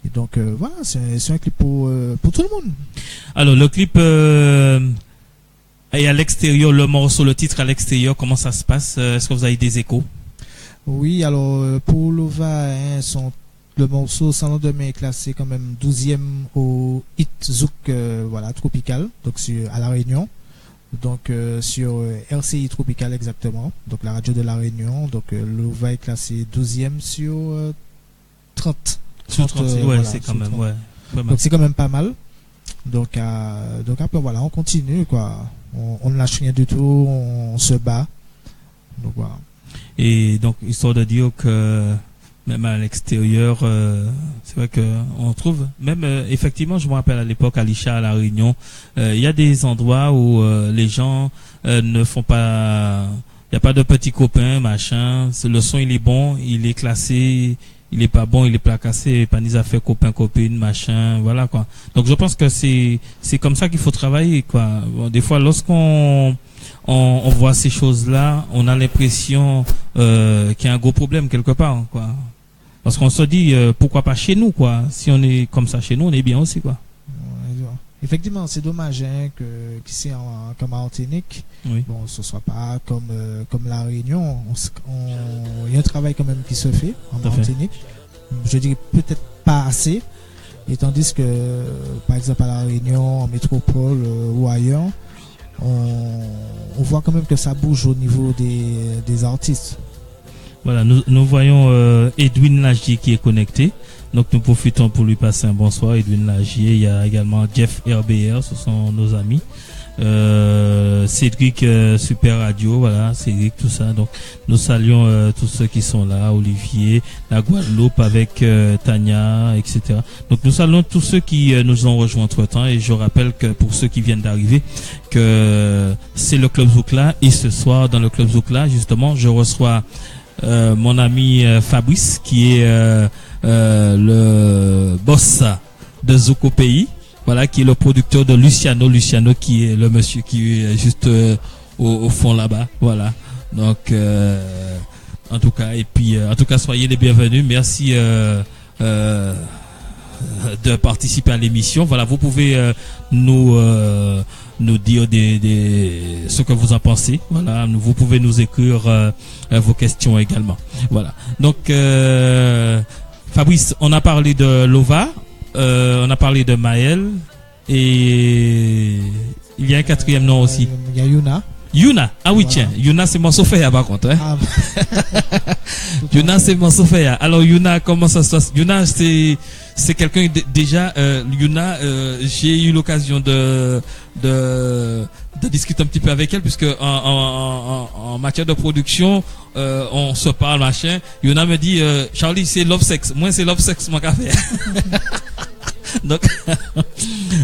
Speaker 5: Et donc voilà, c'est un clip pour tout le monde.
Speaker 2: Alors le clip est à l'extérieur, le morceau, le titre à l'extérieur, comment ça se passe? Est-ce que vous avez des échos?
Speaker 5: Oui, alors pour Lova, le morceau Sans lendemain est classé quand même 12e au Hit Zouk voilà, Tropical, donc à La Réunion. Donc sur RCI Tropical exactement, donc la radio de La Réunion. Donc Lova est classé 12e sur 30.
Speaker 2: Sur 30, ouais, voilà, c'est quand même, 30. Ouais.
Speaker 5: Donc c'est quand même pas mal. Donc après voilà, on continue quoi. On ne lâche rien du tout, on se bat. Donc voilà.
Speaker 2: Et donc histoire de dire que même à l'extérieur, c'est vrai que on trouve même effectivement, je me rappelle à l'époque à l'Icha à La Réunion, il y a des endroits où les gens ne font pas, il y a pas de petits copains machin, le son il est bon, il est classé, il est pas bon, il est pas cassé, pas ni affaire copain copine machin, voilà quoi. Donc je pense que c'est comme ça qu'il faut travailler quoi. Bon, des fois lorsqu'on voit ces choses-là, on a l'impression qu'il y a un gros problème quelque part, quoi. Parce qu'on se dit pourquoi pas chez nous, quoi. Si on est comme ça chez nous, on est bien aussi, quoi.
Speaker 5: Effectivement, c'est dommage qu'ici comme Martinique,
Speaker 2: oui.
Speaker 5: Bon, ce soit pas comme La Réunion. Il y a un travail quand même qui se fait en Martinique. Je dirais peut-être pas assez, et tandis que par exemple à La Réunion, en métropole ou ailleurs, on voit quand même que ça bouge au niveau des artistes. Voilà,
Speaker 2: nous voyons Edwin Lagier qui est connecté. Donc nous profitons pour lui passer un bonsoir. Edwin Lagier, il y a également Jeff RBR, ce sont nos amis. Cédric Super Radio, voilà, Cédric, tout ça. Donc nous saluons tous ceux qui sont là, Olivier, la Guadeloupe avec Tania, etc. Donc nous saluons tous ceux qui nous ont rejoints entre temps, et je rappelle que pour ceux qui viennent d'arriver, que c'est le Club Zoukla, et ce soir dans le Club Zoukla, justement, je reçois mon ami Fabrice qui est le boss de Zouk au pays. Voilà, qui est le producteur de Luciano qui est le monsieur qui est juste au fond là-bas. Voilà. Donc en tout cas, et puis en tout cas, soyez les bienvenus. Merci de participer à l'émission. Voilà, vous pouvez nous dire ce que vous en pensez. Voilà, vous pouvez nous écrire vos questions également. Voilà. Donc Fabrice, on a parlé de Lova. On a parlé de Maël, et il y a un quatrième nom aussi.
Speaker 5: Il y a Yuna.
Speaker 2: Yuna, ah oui, voilà. Tiens, Yuna c'est mon Sofia par contre. Hein? Ah, Yuna c'est mon Sofia. Alors Yuna, comment ça se passe? Yuna c'est quelqu'un déjà. Yuna, j'ai eu l'occasion de discuter un petit peu avec elle, puisque en matière de production, on se parle machin. Yuna me dit Charlie, c'est Love Sex. Moi c'est Love Sex mon café. Donc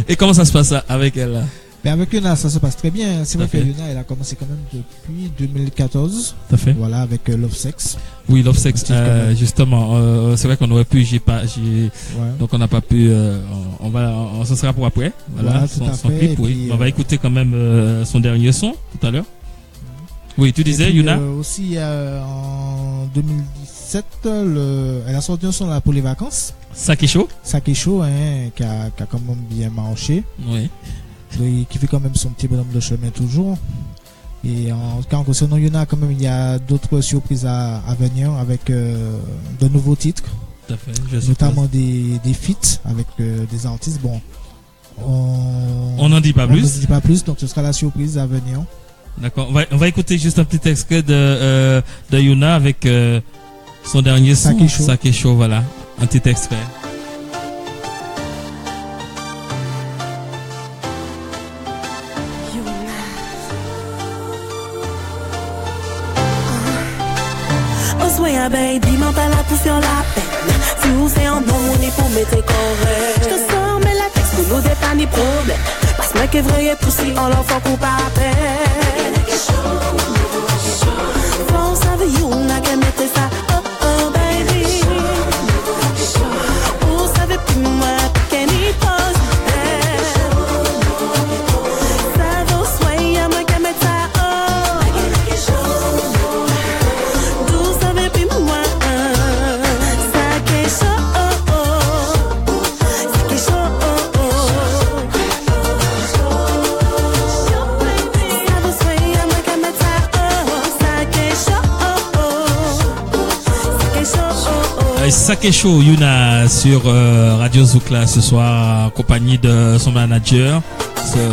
Speaker 2: et comment ça se passe avec elle là?
Speaker 5: Mais avec Yuna, ça se passe très bien. C'est vrai
Speaker 2: Tout à
Speaker 5: que
Speaker 2: fait.
Speaker 5: Yuna, elle a commencé quand même depuis 2014.
Speaker 2: Tout à fait.
Speaker 5: Voilà, avec Love Sex.
Speaker 2: Oui, Love Sex,
Speaker 5: Quand même.
Speaker 2: justement, c'est vrai qu'on aurait pu,
Speaker 5: Ouais.
Speaker 2: donc on n'a pas pu, ce sera pour après. Voilà,
Speaker 5: tout à
Speaker 2: son
Speaker 5: fait.
Speaker 2: clip,
Speaker 5: Et
Speaker 2: oui.
Speaker 5: puis,
Speaker 2: On va écouter quand même son dernier son tout à l'heure. Oui, tu disais,
Speaker 5: et puis,
Speaker 2: Yuna?
Speaker 5: Aussi, en 2017, elle a sorti un son là pour les vacances.
Speaker 2: Sac est chaud?
Speaker 5: Sac est chaud, hein, qui a quand même bien marché.
Speaker 2: Oui.
Speaker 5: Et qui fait quand même son petit bonhomme de chemin toujours. Et en tout cas, en concernant Yuna, quand même, il y a d'autres surprises à venir avec de nouveaux titres.
Speaker 2: Tout à fait.
Speaker 5: Notamment des feats avec des artistes. Bon,
Speaker 2: on n'en dit pas plus.
Speaker 5: On n'en dit pas plus, donc ce sera la surprise à venir.
Speaker 2: D'accord. On va écouter juste un petit extrait de Yuna avec son dernier son. Sac est chaud, voilà. Un petit extrait.
Speaker 10: Soya baby, m'en pas là pour faire la peine. Si vous c'est en bon, on est pour mettre correct. Je te sors, mais la texte pour nous des pas ni problème. Parce que que vrai et poussi, on l'en fait qu'on pas à peine. Faut savoir Yuna qu'elle mettait ça, oh oh baby. Vous savez plus moi, qu'elle y pose. Ça vaut soya, moi qu'elle mette ça, oh.
Speaker 2: Sac est chaud, Yuna sur Radio Zoukla ce soir en compagnie de son manager.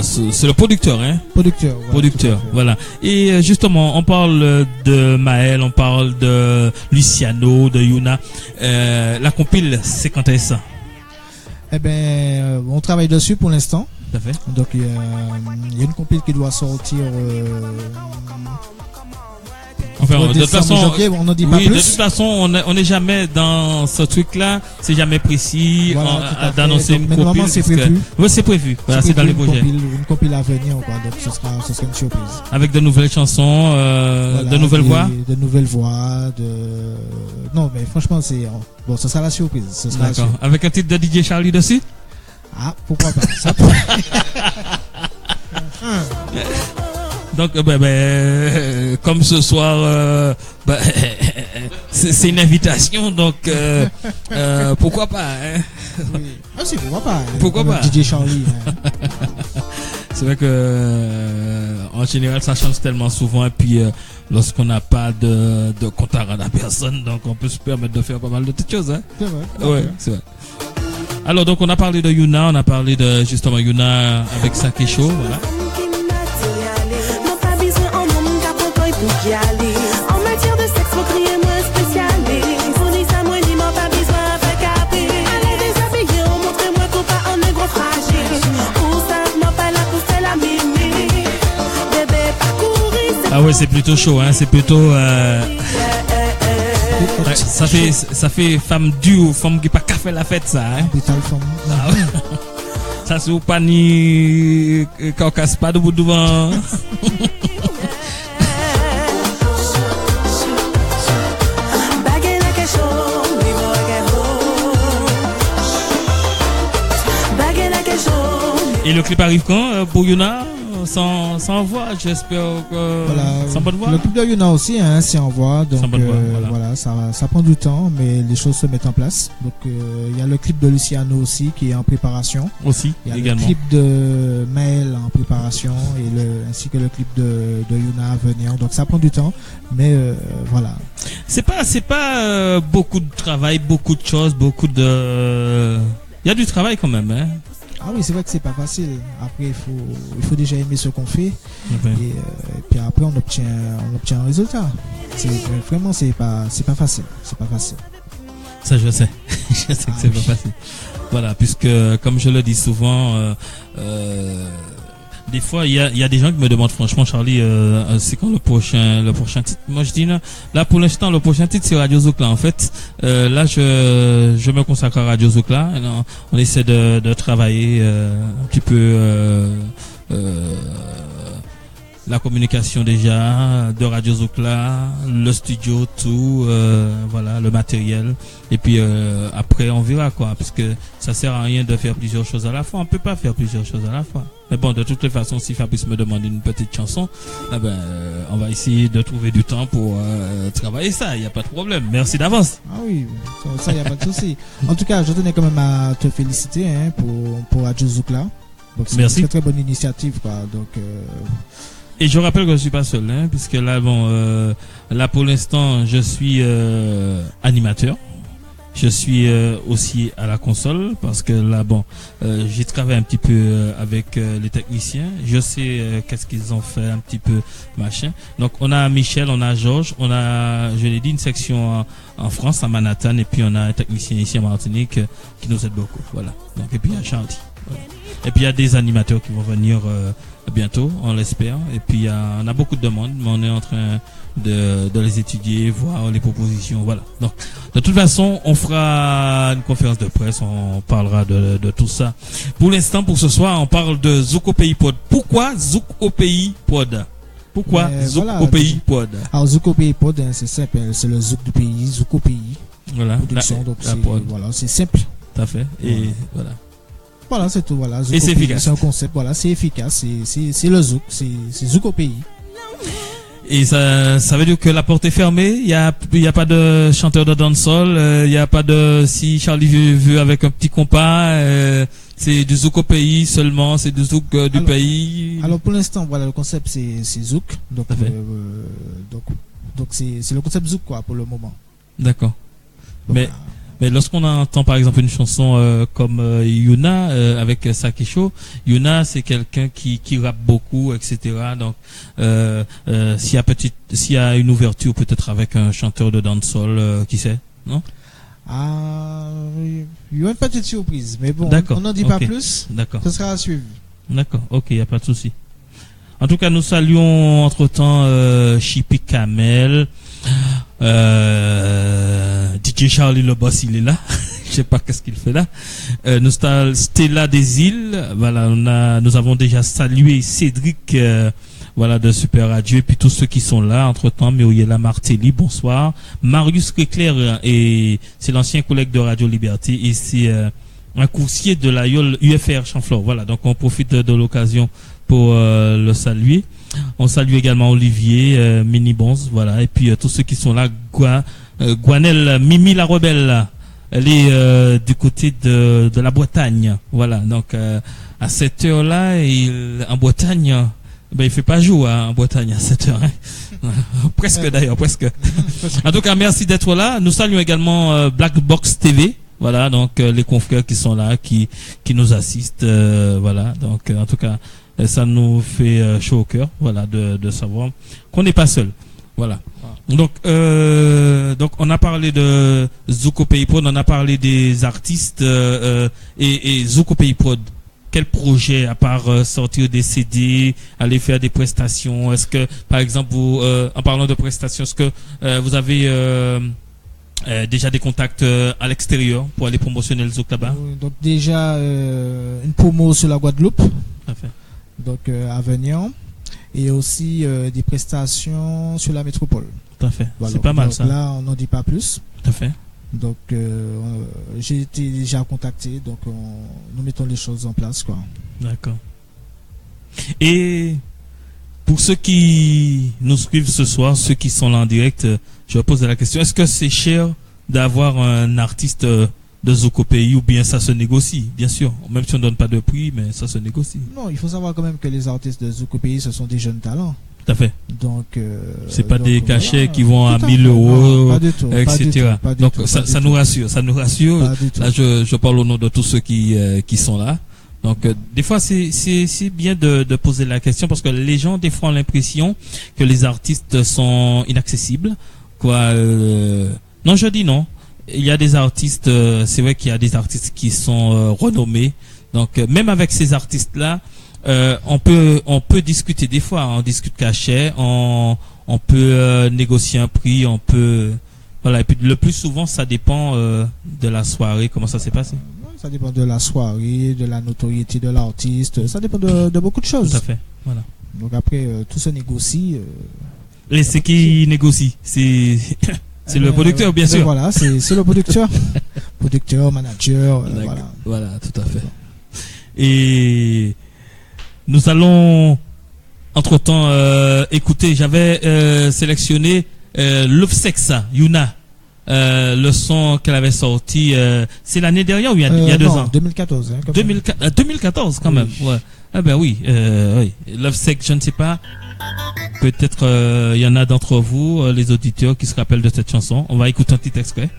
Speaker 2: C'est le producteur, hein? Producteur, voilà. Et justement, on parle de Maël, on parle de Luciano, de Yuna. La compile, c'est quand est-ce ça?
Speaker 5: Eh ben, on travaille dessus pour l'instant.
Speaker 2: Tout à fait.
Speaker 5: Donc, il y a une compile qui doit sortir.
Speaker 2: Enfin, de toute façon,
Speaker 5: on n'en dit pas plus.
Speaker 2: De toute façon, on n'est jamais dans ce truc-là. C'est jamais précis
Speaker 5: voilà,
Speaker 2: d'annoncer une
Speaker 5: compile.
Speaker 2: C'est prévu. Oui, c'est prévu. Voilà, c'est dans les projets.
Speaker 5: Une compile à venir, quoi. Donc, ce sera une surprise.
Speaker 2: Avec de nouvelles chansons, voilà, de nouvelles voix.
Speaker 5: De nouvelles voix. Non, mais franchement, bon, ce sera la surprise.
Speaker 2: D'accord. Avec un titre de DJ Charlie dessus.
Speaker 5: Ah, pourquoi pas. Ça
Speaker 2: Donc, comme ce soir, c'est une invitation, donc pourquoi pas, hein?
Speaker 5: Oui. Ah si, pourquoi pas.
Speaker 2: Pourquoi pas.
Speaker 5: DJ Charlie. Hein.
Speaker 2: C'est vrai que en général, ça change tellement souvent, et puis lorsqu'on n'a pas de compte à rendre à personne, donc on peut se permettre de faire pas mal de petites choses, hein.
Speaker 5: C'est vrai.
Speaker 2: Ouais, c'est vrai. Alors, donc, on a parlé de Yuna, on a parlé de justement Yuna avec Sac et chaud, voilà.
Speaker 10: En matière de sexe, faut crier moins spécialiste. On dit ça, moi, ni m'en pas besoin avec capé. Allez, déshabiller, on montre moi qu'on pas en négro fragile. Ou ça, m'en pas là pour faire la mimi. Bébé, parcourir.
Speaker 2: Ah ouais, c'est plutôt chaud, hein, c'est plutôt. Ça fait femme dure, femme qui pas qu'à faire la fête, ça, hein. Ah ouais. Ça, c'est pas ni. Caucase pas debout devant. Et le clip arrive quand pour Yuna? Sans voix, j'espère que.
Speaker 5: Voilà,
Speaker 2: sans bonne voix.
Speaker 5: Le clip de Yuna aussi, hein, c'est en voix. Donc, voilà, ça prend du temps, mais les choses se mettent en place. Donc, il y a le clip de Luciano aussi qui est en préparation.
Speaker 2: Aussi,
Speaker 5: il y a
Speaker 2: également.
Speaker 5: le clip de Maël en préparation ainsi que le clip de Yuna à venir. Donc, ça prend du temps, mais voilà.
Speaker 2: C'est pas beaucoup de travail, beaucoup de choses, beaucoup de. Il y a du travail quand même, hein.
Speaker 5: Ah oui, c'est vrai que c'est pas facile. Après, il faut déjà aimer ce qu'on fait.
Speaker 2: Okay.
Speaker 5: Et puis après, on obtient un résultat. Vraiment, c'est pas facile. C'est pas facile.
Speaker 2: Ça, je sais. Je sais que c'est pas facile. Voilà, puisque, comme je le dis souvent, des fois, il y a des gens qui me demandent, franchement, Charlie, c'est quand le prochain titre? Moi, je dis, là, pour l'instant, le prochain titre, c'est Radio Zoukla, en fait. Là, je me consacre à Radio Zoukla. On essaie de travailler un petit peu la communication déjà de Radio Zoukla, le studio, tout, voilà, le matériel. Et puis après on verra quoi, parce que ça sert à rien de faire plusieurs choses à la fois. On peut pas faire plusieurs choses à la fois. Mais bon, de toutes les façons, si Fabrice me demande une petite chanson, on va essayer de trouver du temps pour travailler ça. Il n'y a pas de problème. Merci d'avance.
Speaker 5: Ah oui, ça il n'y a pas de souci. En tout cas, je tenais quand même à te féliciter pour Radio Zoukla. Donc c'est
Speaker 2: Merci.
Speaker 5: une très très bonne initiative quoi. Donc
Speaker 2: et je rappelle que je suis pas seul, puisque là, là pour l'instant, je suis animateur. Je suis aussi à la console parce que là, j'ai travaillé un petit peu avec les techniciens. Je sais qu'est-ce qu'ils ont fait un petit peu, machin. Donc, on a Michel, on a Georges, on a, je l'ai dit, une section en France, à Manhattan, et puis on a un technicien ici en Martinique qui nous aide beaucoup. Voilà. Donc, et puis il y a Charlie. Voilà. Et puis il y a des animateurs qui vont venir bientôt, on l'espère. Et puis on a beaucoup de demandes, mais on est en train de les étudier, voir les propositions. Voilà. Donc de toute façon, on fera une conférence de presse, on parlera de tout ça. Pour l'instant, pour ce soir, on parle de Zouk au Pays Pod. Pourquoi Zouk au Pays Pod? Pourquoi Zouk au Pays Pod?
Speaker 5: Alors Zouk au Pays Pod, c'est simple, c'est le Zouk du pays, Zouk au Pays.
Speaker 2: Voilà.
Speaker 5: Voilà, c'est simple.
Speaker 2: Tout à fait. Et voilà.
Speaker 5: Voilà, c'est tout. Voilà.
Speaker 2: Et c'est efficace.
Speaker 5: C'est un concept. Voilà, c'est efficace. C'est le Zouk. C'est Zouk au pays.
Speaker 2: Et ça veut dire que la porte est fermée. Il y a pas de chanteur de dancehall. Il y a pas de si Charlie veut avec un petit compas. C'est du Zouk au pays seulement. C'est du Zouk du pays.
Speaker 5: Alors pour l'instant, voilà, le concept c'est Zouk. Donc c'est le concept Zouk quoi pour le moment.
Speaker 2: D'accord. Mais lorsqu'on entend par exemple une chanson comme Yuna avec Sakisho, Yuna c'est quelqu'un qui rappe beaucoup, etc. Donc s'il y a une ouverture peut-être avec un chanteur de dancehall, qui sait, non?
Speaker 5: Il y a une petite surprise, mais bon, on n'en dit pas plus.
Speaker 2: D'accord.
Speaker 5: Ce sera à suivre.
Speaker 2: D'accord. Ok, il n'y a pas de souci. En tout cas, nous saluons entre-temps Chipi Kamel. DJ Charlie le boss il est là. Je sais pas qu'est-ce qu'il fait là. Stella des îles, voilà, nous avons déjà salué Cédric voilà de Super Radio et puis tous ceux qui sont là entre-temps. Muriela Martelly, bonsoir. Marius Réclair, et c'est l'ancien collègue de Radio Liberté et c'est un coursier de la YOL UFR Chamflore. Voilà, donc on profite de l'occasion pour le saluer. On salue également Olivier, Mini Bonz, voilà, et puis tous ceux qui sont là. Guanel, Mimi la rebelle, elle est du côté de la Bretagne, voilà. Donc à cette heure-là, en Bretagne, il fait pas jour en Bretagne à cette heure, hein. Presque d'ailleurs, presque. En tout cas, merci d'être là. Nous saluons également Black Box TV. Voilà, donc les confrères qui sont là, qui nous assistent, voilà. Donc en tout cas, ça nous fait chaud au cœur, voilà, de savoir qu'on n'est pas seul, voilà. Donc on a parlé de Zouk au Pays Pod, on a parlé des artistes et Zouk au Pays Pod. Quel projet, à part sortir des CD, aller faire des prestations? Est-ce que, par exemple, vous, en parlant de prestations, est-ce que vous avez déjà des contacts à l'extérieur pour aller promotionner le Zouk là-bas?
Speaker 5: Donc déjà une promo sur la Guadeloupe.
Speaker 2: Parfait.
Speaker 5: Donc à venir, et aussi des prestations sur la métropole.
Speaker 2: Tout à fait.
Speaker 5: Voilà.
Speaker 2: C'est pas mal
Speaker 5: donc,
Speaker 2: ça.
Speaker 5: Là, on n'en dit pas plus.
Speaker 2: Tout à fait.
Speaker 5: Donc j'ai été déjà contacté, donc nous mettons les choses en place quoi.
Speaker 2: D'accord. Et pour ceux qui nous suivent ce soir, ceux qui sont là en direct, je vais poser la question, est-ce que c'est cher d'avoir un artiste de Zouk au pays, ou bien ça se négocie, bien sûr, même si on ne donne pas de prix, mais ça se négocie?
Speaker 5: Non, il faut savoir quand même que les artistes de Zouk au pays, ce sont des jeunes talents.
Speaker 2: Tout à fait.
Speaker 5: Donc
Speaker 2: c'est pas
Speaker 5: donc,
Speaker 2: des cachets
Speaker 5: voilà,
Speaker 2: qui vont à 1000
Speaker 5: euros,
Speaker 2: etc. Donc ça nous rassure, ça nous rassure. Là, je parle au nom de tous ceux qui sont là. Donc des fois c'est bien de poser la question, parce que les gens des fois ont l'impression que les artistes sont inaccessibles, quoi. Non, je dis non. Il y a des artistes, c'est vrai qu'il y a des artistes qui sont renommés. Donc même avec ces artistes-là, on peut discuter des fois. On discute cachet, on peut négocier un prix, on peut, voilà. Et puis le plus souvent, ça dépend de la soirée, comment ça s'est passé.
Speaker 5: Ça dépend de la soirée, de la notoriété de l'artiste. Ça dépend de beaucoup de choses.
Speaker 2: Tout à fait. Voilà.
Speaker 5: Donc après, tout se négocie.
Speaker 2: Et c'est qui négocie? C'est le producteur, bien sûr.
Speaker 5: Voilà, c'est le producteur. Producteur, manager, voilà.
Speaker 4: Voilà, tout à fait.
Speaker 2: Et nous allons, entre-temps, écouter, j'avais sélectionné Love Sex, Yuna. Le son qu'elle avait sorti, c'est l'année dernière ou il y a 2 ans?
Speaker 5: 2014.
Speaker 2: 2014 quand même. Ouais. Ah ben oui, oui. Love Sex, je ne sais pas. Peut-être il y en a d'entre vous, les auditeurs, qui se rappellent de cette chanson. On va écouter un petit extrait.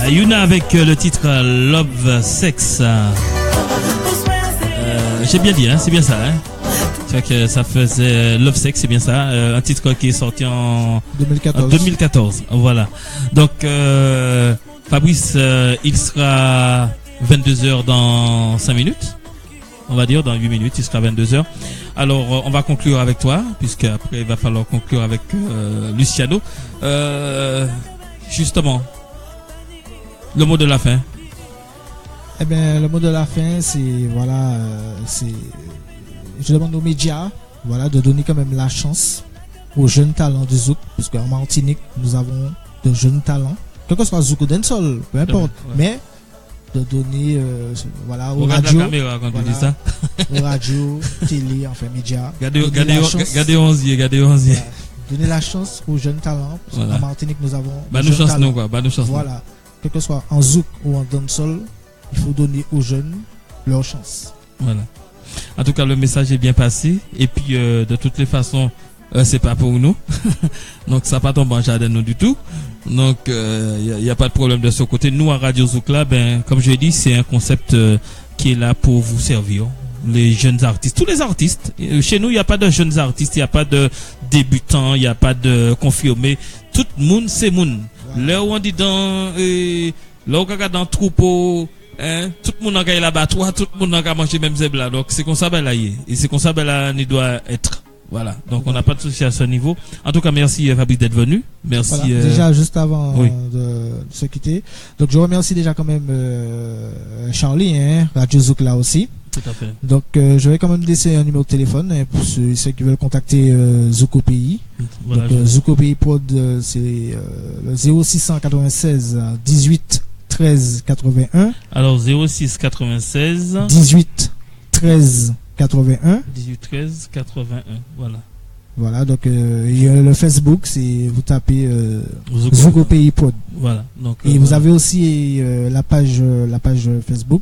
Speaker 2: Yuna avec le titre Love Sex. J'ai bien dit, hein, c'est bien ça. Hein. C'est vrai que ça faisait Love Sex, c'est bien ça. Un titre qui est sorti en 2014. Voilà. Donc, Fabrice, il sera 22h dans 5 minutes. On va dire, dans 8 minutes, il sera 22h. Alors, on va conclure avec toi, puisque après, il va falloir conclure avec Luciano. Justement, le mot de la fin.
Speaker 5: Eh bien, le mot de la fin, c'est voilà, je demande aux médias, voilà, de donner quand même la chance aux jeunes talents du Zouk, puisque en Martinique, nous avons de jeunes talents, quel que soit Zouk ou dancehall, peu importe, mais de donner, voilà, aux radios,
Speaker 2: caméra quand tu dis ça.
Speaker 5: aux radios, télé, enfin médias.
Speaker 2: Gardez 11 yeux.
Speaker 5: Donner la chance aux jeunes talents. Voilà. En Martinique, nous avons.
Speaker 2: Nous chance nous quoi.
Speaker 5: Voilà. Quel que soit en zouk ou en dancehall, il faut donner aux jeunes leur chance.
Speaker 2: Voilà. En tout cas, le message est bien passé. Et puis, de toutes les façons, c'est pas pour nous. Donc, ça pas tomber en jardin nous du tout. Donc, il n'y a pas de problème de ce côté. Nous, à Radio Zouk là, comme je l'ai dit, c'est un concept qui est là pour vous servir. Les jeunes artistes, tous les artistes. Chez nous, il n'y a pas de jeunes artistes, il n'y a pas de débutants, il n'y a pas de confirmés. Tout le monde, c'est monde. Là où on dit dans le troupeau, hein, tout le monde a l'abattoir, tout le monde a mangé même zebla. Donc c'est comme ça là et c'est comme ça là il doit être. Voilà. Donc on n'a pas de souci à ce niveau. En tout cas, merci Fabrice d'être venu. Merci.
Speaker 5: Voilà. Déjà juste avant de se quitter. Donc je remercie déjà quand même Charlie, hein, Radio Zouk là aussi.
Speaker 2: Tout à fait.
Speaker 5: Donc je vais quand même laisser un numéro de téléphone hein, pour ceux qui veulent contacter Zouk au pays. Voilà, donc Zouk au pays Prod c'est le 0696 18 13 81.
Speaker 2: Alors 06 96
Speaker 5: 18 13 81
Speaker 2: 18 13 81. Voilà.
Speaker 5: Voilà, donc il y a le Facebook, c'est vous tapez Zouko Pays Pod.
Speaker 2: Voilà. Donc
Speaker 5: et vous avez aussi la page Facebook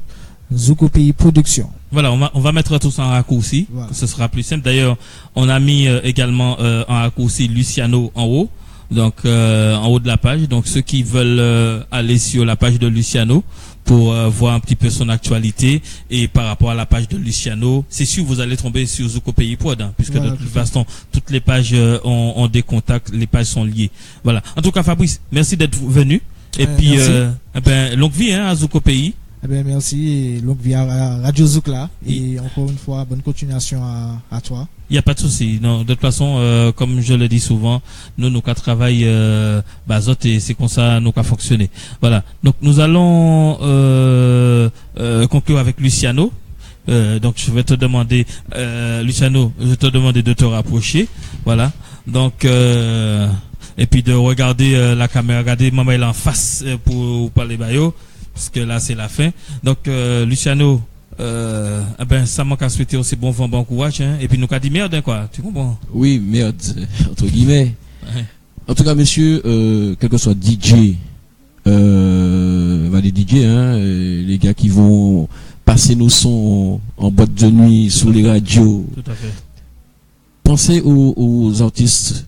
Speaker 5: Zouko Pays Production.
Speaker 2: Voilà, on va mettre tout ça en raccourci, voilà. Ce sera plus simple. D'ailleurs, on a mis également en raccourci Luciano en haut, donc en haut de la page. Donc ceux qui veulent aller sur la page de Luciano pour voir un petit peu son actualité et par rapport à la page de Luciano, c'est sûr vous allez tomber sur Zouko Pays Pod, hein, puisque voilà, de toute façon toutes les pages ont des contacts, les pages sont liées. Voilà. En tout cas, Fabrice, merci d'être venu. Et puis longue vie à Zouko Pays.
Speaker 5: Eh bien, merci et longue vie à Radio Zoukla et encore une fois bonne continuation à toi.
Speaker 2: Il n'y a pas de souci. Non, de toute façon, comme je le dis souvent, nous qu'à travailler et c'est comme ça nous qu'à fonctionner. Voilà. Donc nous allons conclure avec Luciano. Donc je vais te demander, Luciano, je vais te demander de te rapprocher. Voilà. Donc et puis de regarder la caméra, regarder maman elle en face pour parler bayo. Parce que là c'est la fin. Donc Luciano, ça manque à souhaiter aussi bon vent, bon courage, hein. Et puis nous qu'a dit merde, hein, quoi, tu comprends?
Speaker 4: Oui, merde, entre guillemets. Ouais. En tout cas, monsieur, quel que soit DJ, les DJ, hein, les gars qui vont passer nos sons en boîte de nuit sur les radios.
Speaker 2: Tout à fait.
Speaker 4: Pensez aux artistes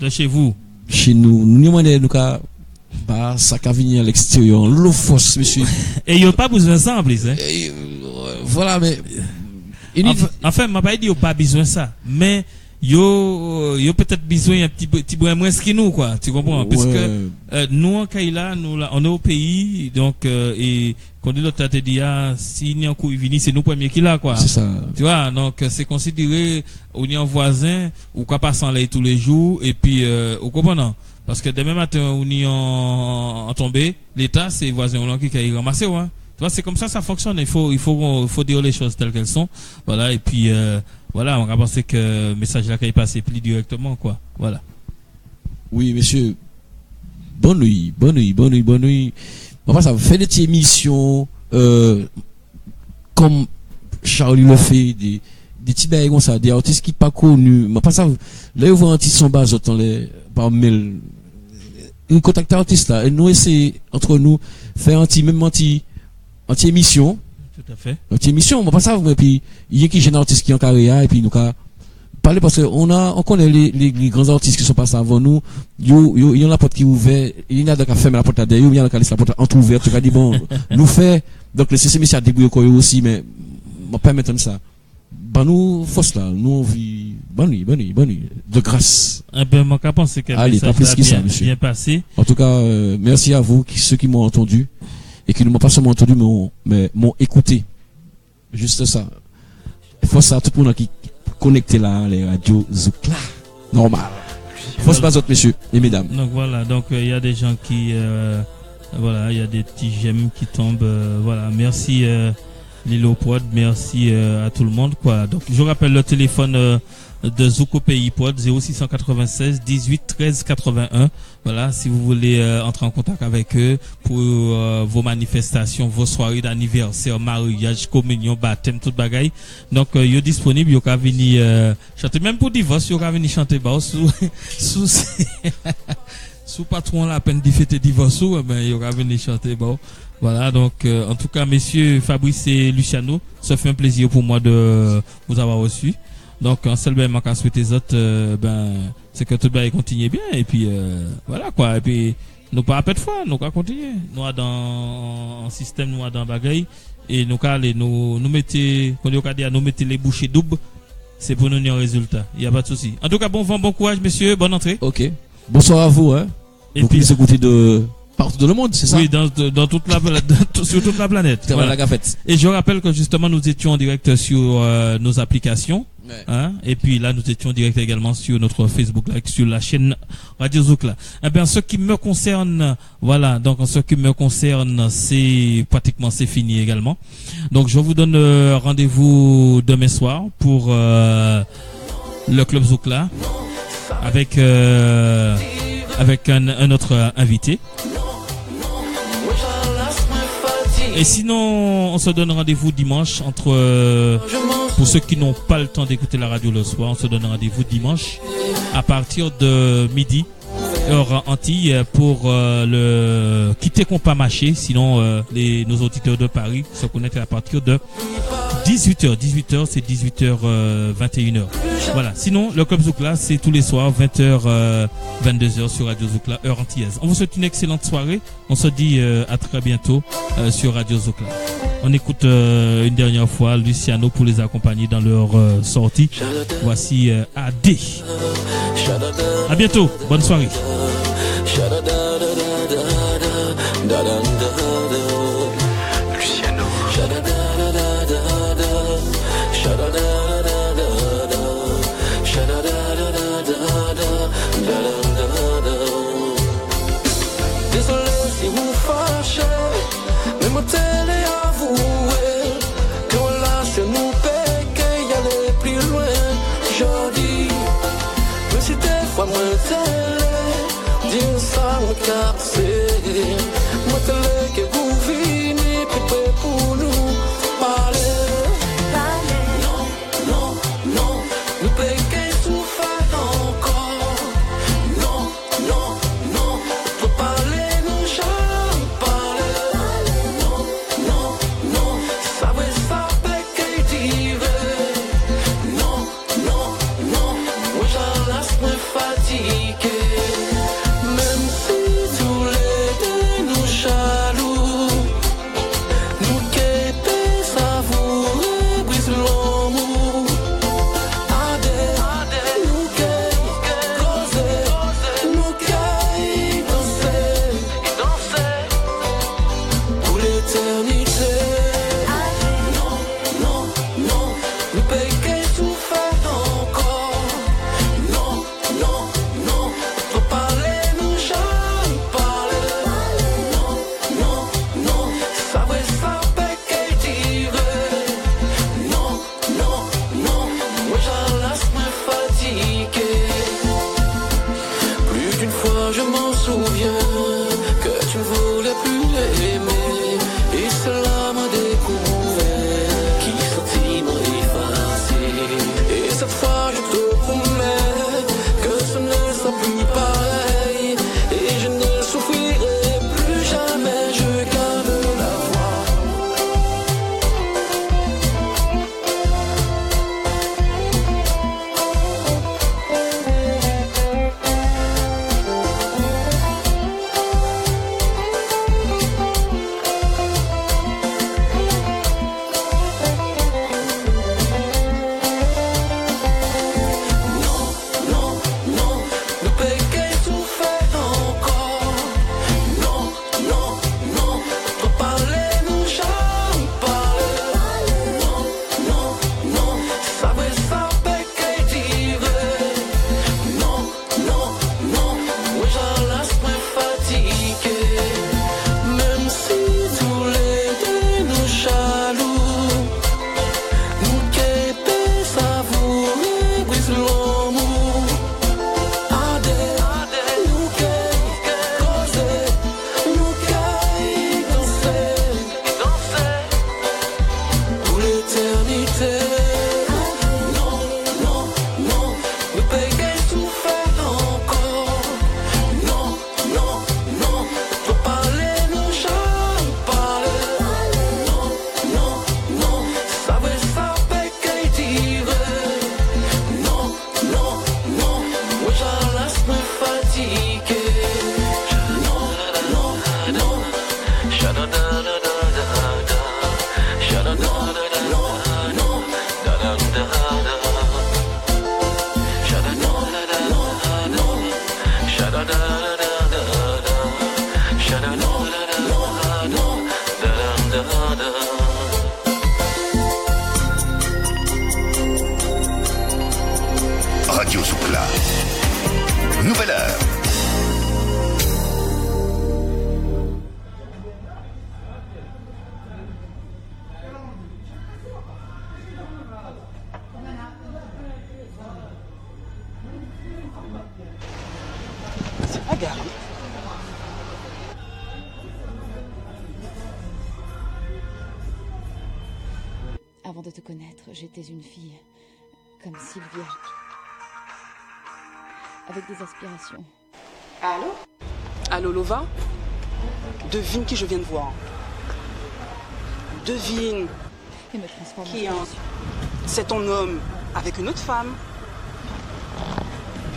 Speaker 2: de chez vous.
Speaker 4: Chez nous. Nous qu'à bah, ça qu'a venir à l'extérieur, l'eau fausse, monsieur.
Speaker 2: Et il n'y a pas besoin de ça en plus, hein.
Speaker 4: Voilà, mais.
Speaker 2: Enfin, m'a pas dit qu'il n'y a pas besoin de ça. Mais, il y a peut-être besoin un petit peu moins que nous, quoi. Tu comprends? Ouais. Parce que, nous, en Kaila, on est au pays, donc, et, quand l'autre te dit, si n'y a un coup, il vient, c'est nous premiers qui l'a, quoi.
Speaker 4: C'est ça.
Speaker 2: Tu vois, donc, c'est considéré, on est un voisin, ou quoi passant là tous les jours, et puis, au comprenant. Parce que demain matin, on y en tombé, l'État, c'est voisin qui a ramassé, ouais. Tu vois, c'est comme ça fonctionne. Il faut dire les choses telles qu'elles sont. Voilà, et puis, voilà, on va penser que le message là, qu'il est passé plus directement, quoi. Voilà.
Speaker 4: Oui, monsieur. Bonne nuit. Enfin, ça fait des petites émissions, comme Charlie le fait, des petits bails comme ça, des artistes qui pas connus. Enfin, ça, là, vous voyez un petit son bas, par mail. Nous contactons l'artiste là et nous essayons entre nous faire un petit émission.
Speaker 2: Tout à fait.
Speaker 4: Un petit émission, on va pas ça, et puis il y a qui jeune artiste qui en carrière et puis nous parler parce que on connaît les grands artistes qui sont passés avant nous. Il y a la porte qui est ouverte, il y en a qui ferme la porte derrière, il y en a qui laisse la porte entrouverte, tu as dit bon, nous fait donc le CCMC a débrouillé quoi aussi mais on pas mettre ça. Bah nous force là, nous on vit bonne nuit, de grâce.
Speaker 2: Eh ben mon cap c'est que
Speaker 4: allez, pas plus que ça, monsieur.
Speaker 2: Bien passé.
Speaker 4: En tout cas, merci à vous ceux qui m'ont entendu et qui ne m'ont pas seulement entendu mais m'ont écouté. Juste ça. Force à tout le monde qui connecté là les radios Zoukla. Normal. Force pas autres messieurs et mesdames.
Speaker 2: Donc voilà, donc il y a des gens qui voilà, il y a des petits j'aime qui tombent voilà, merci Lilo Pod, merci à tout le monde quoi. Donc je rappelle le téléphone de Zouko Pays Pod 0696 18 13 81. Voilà, si vous voulez entrer en contact avec eux pour vos manifestations, vos soirées d'anniversaire, mariage, communion, baptême, toute bagaille. Donc il est disponible, il va venir chanter même pour divorce, il va venir chanter bah sous sous patron la peine de fêter divorce, ben il va venir chanter bah. Voilà, donc en tout cas, messieurs Fabrice et Luciano, ça fait un plaisir pour moi de vous avoir reçu. Donc, en seul ben, qu'à souhaiter les autres, c'est que tout le monde continue bien. Et puis, voilà quoi. Et puis, nous pas à peu de fois, nous qu'à continuer. Nous dans un système, nous dans bagaille. Et nous qu'à aller, nous mettez, quand nous mettez les bouchées doubles, c'est pour nous donner un résultat. Il n'y a pas de souci. En tout cas, bon vent, bon courage, messieurs. Bonne entrée.
Speaker 4: Ok. Bonsoir à vous, hein.
Speaker 2: Et
Speaker 4: donc,
Speaker 2: puis,
Speaker 4: écouter de partout dans le monde, c'est ça?
Speaker 2: Oui, dans toute la sur toute la planète.
Speaker 4: Voilà.
Speaker 2: Et je rappelle que justement nous étions en direct sur nos applications,
Speaker 4: ouais.
Speaker 2: Hein, et puis là nous étions en direct également sur notre Facebook Live, sur la chaîne Radio Zoukla. Eh bien, ce qui me concerne, voilà, donc en ce qui me concerne, c'est pratiquement c'est fini également. Donc je vous donne rendez-vous demain soir pour le Club Zoukla avec un autre invité. Et sinon, on se donne rendez-vous dimanche pour ceux qui n'ont pas le temps d'écouter la radio le soir, on se donne rendez-vous dimanche à partir de midi, heure Antilles, pour le quitter qu'on pas marcher. Sinon, nos auditeurs de Paris se connectent à partir de 18h. 18h, c'est 18h, 21h. Voilà. Sinon, le Club Zoukla, c'est tous les soirs, 20h, 22h sur Radio Zoukla, heure antillaise. On vous souhaite une excellente soirée. On se dit à très bientôt sur Radio Zoukla. On écoute une dernière fois Luciano pour les accompagner dans leur sortie. Voici AD. À bientôt. Bonne soirée.
Speaker 7: Luciano. Désolé si vous fâchez, mais moi t'allez avouer que relâche nous paie, qu'il y allait plus loin. Je dis, mais si des fois moi t'allais, dire ça me capser. Moi t'allais que vous venez, puis prêt pour nous parler. Nous paie qu'est souffert encore. Non, faut parler, nous jamais parler. Non, ça va paie qu'est dive. Non, moi j'en laisse me fatiguer.
Speaker 9: Avant de te connaître, j'étais une fille comme Sylvia, avec des aspirations.
Speaker 8: Allô?
Speaker 11: Allô, Lova? Devine qui je viens de voir. Devine.
Speaker 9: Et me transforme
Speaker 11: qui en... C'est ton homme avec une autre femme.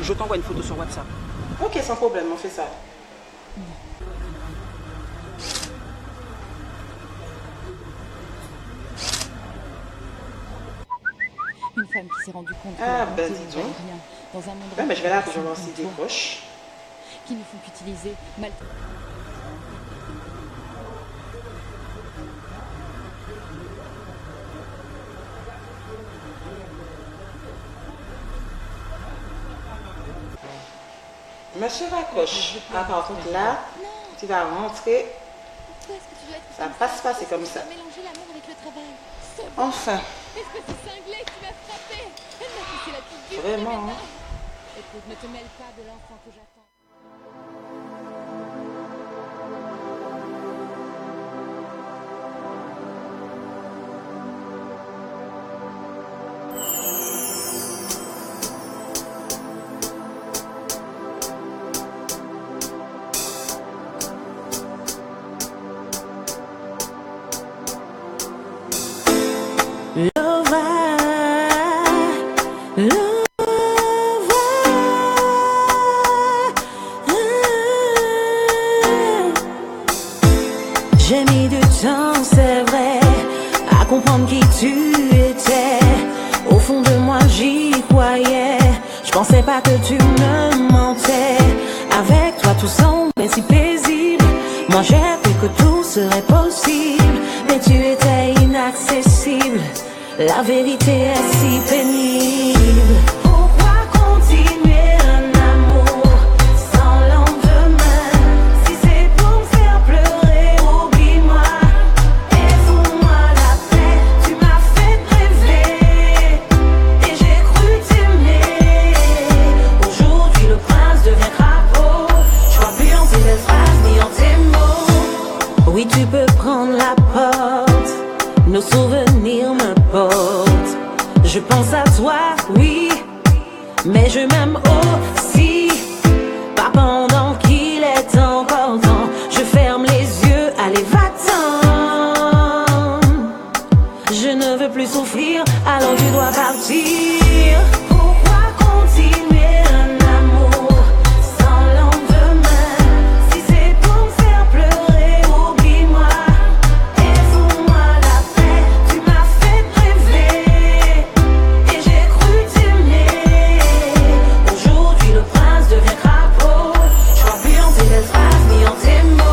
Speaker 11: Je t'envoie une photo sur WhatsApp.
Speaker 8: Ok, sans problème, on fait ça.
Speaker 9: Une femme qui s'est rendue compte que
Speaker 8: ah, ben
Speaker 9: dis
Speaker 8: donc.
Speaker 9: Rien dans un monde
Speaker 8: ben, je vais là que je lance des poches.
Speaker 9: Qui ne font qu'utiliser mal.
Speaker 8: Monsieur raccroche. Ah, par contre, là, tu vas rentrer. Ça va pas se passer comme ça. Enfin.
Speaker 9: Est-ce que c'est cinglé qui m'a frappé? Elle m'a poussé la petite vue.
Speaker 8: Vraiment, hein?
Speaker 9: Écoute, ne te mêle pas de l'enfant que j'attends.
Speaker 10: J'ai mis du temps, c'est vrai, à comprendre qui tu étais. Au fond de moi, j'y croyais. Je pensais pas que tu me mentais. Avec toi, tout semblait si paisible. Moi, j'ai cru que tout serait possible, mais tu étais inaccessible. La vérité est si pénible. Pourquoi continuer un amour sans lendemain? Si c'est pour me faire pleurer, oublie-moi et fous-moi la paix. Tu m'as fait rêver et j'ai cru t'aimer. Aujourd'hui le prince devient crapaud. Je crois plus en tes belles phrases ni en tes mots. Oui, tu peux prendre la porte, nos souvenirs me portent. Je pense à toi, oui, mais je m'aime aussi. Pas pendant qu'il est encore temps. Je ferme les yeux, allez va-t'en. Je ne veux plus souffrir, alors tu dois partir. Pourquoi continuer un amour sans lendemain? Si c'est pour me faire pleurer, oublie-moi et fous-moi la paix. Tu m'as fait rêver et j'ai cru t'aimer. Aujourd'hui le prince devient crapaud. Je crois plus en tes belles phrases ni en tes mots.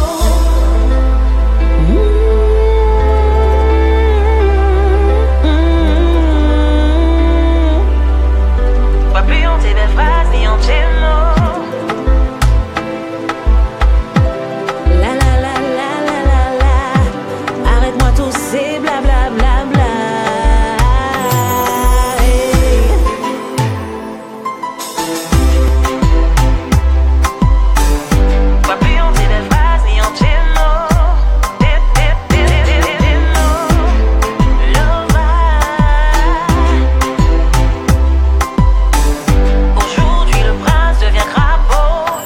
Speaker 10: Crois plus en tes belles phrases ni en tes mots. La la la la la la la. Arrête-moi tous ces blablabla. Crois plus en tes belles phrases ni en tes mots. Lova. Aujourd'hui le prince devient crapaud.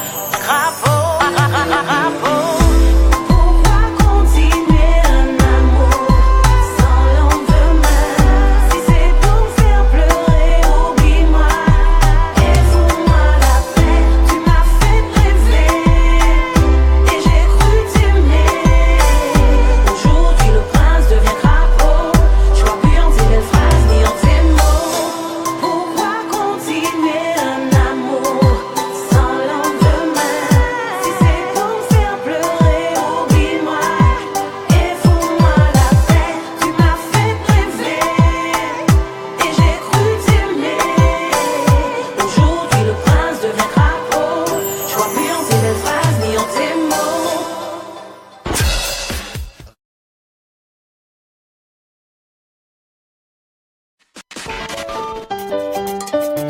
Speaker 10: Pourquoi continuer un amour sans lendemain? Si c'est pour me faire pleurer, oublie-moi et fous-moi la paix. Tu m'as fait rêver et j'ai cru t'aimer. Aujourd'hui le prince devient crapaud. Je crois plus en tes belles phrases ni en tes mots. Pourquoi continuer un amour sans lendemain? Si c'est pour me faire pleurer, oublie-moi et fous-moi la paix. Tu m'as fait rêver et j'ai cru t'aimer. Aujourd'hui le prince devient crapaud. Je crois plus en tes belles phrases ni en tes mots.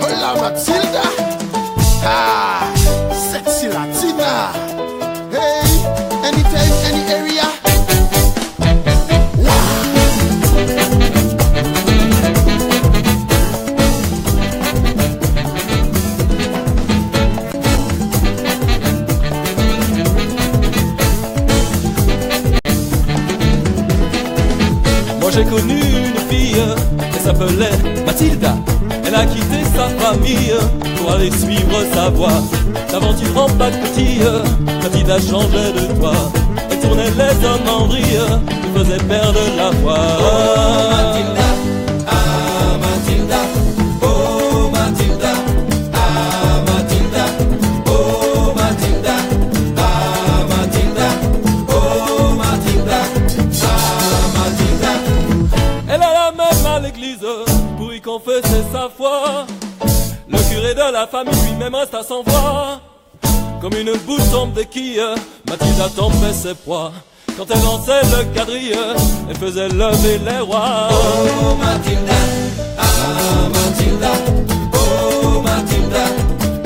Speaker 6: Hola Matilda, ah, sexy Latina. Hey, anytime, any area. Wow.
Speaker 12: une fille, elle s'appelait Mathilda. Elle a quitté sa famille pour aller suivre sa voie. D'aventure en bac petit, Mathilda changeait de toit. Elle tournait les hommes en vrille, lui faisait perdre la foi. Oh Mathilda, ah Mathilda, oh Mathilda, ah Mathilda, oh Mathilda, ah Mathilda, oh Mathilda, ah Mathilda. Elle alla même à l'église pour y confesser sa foi. Le curé de la famille lui-même resta sans voix. Comme une boule tombe des quilles, Mathilda tombait ses proies. Quand elle lançait le quadrille, elle faisait lever les rois. Oh Mathilda, ah Mathilda, oh Mathilda,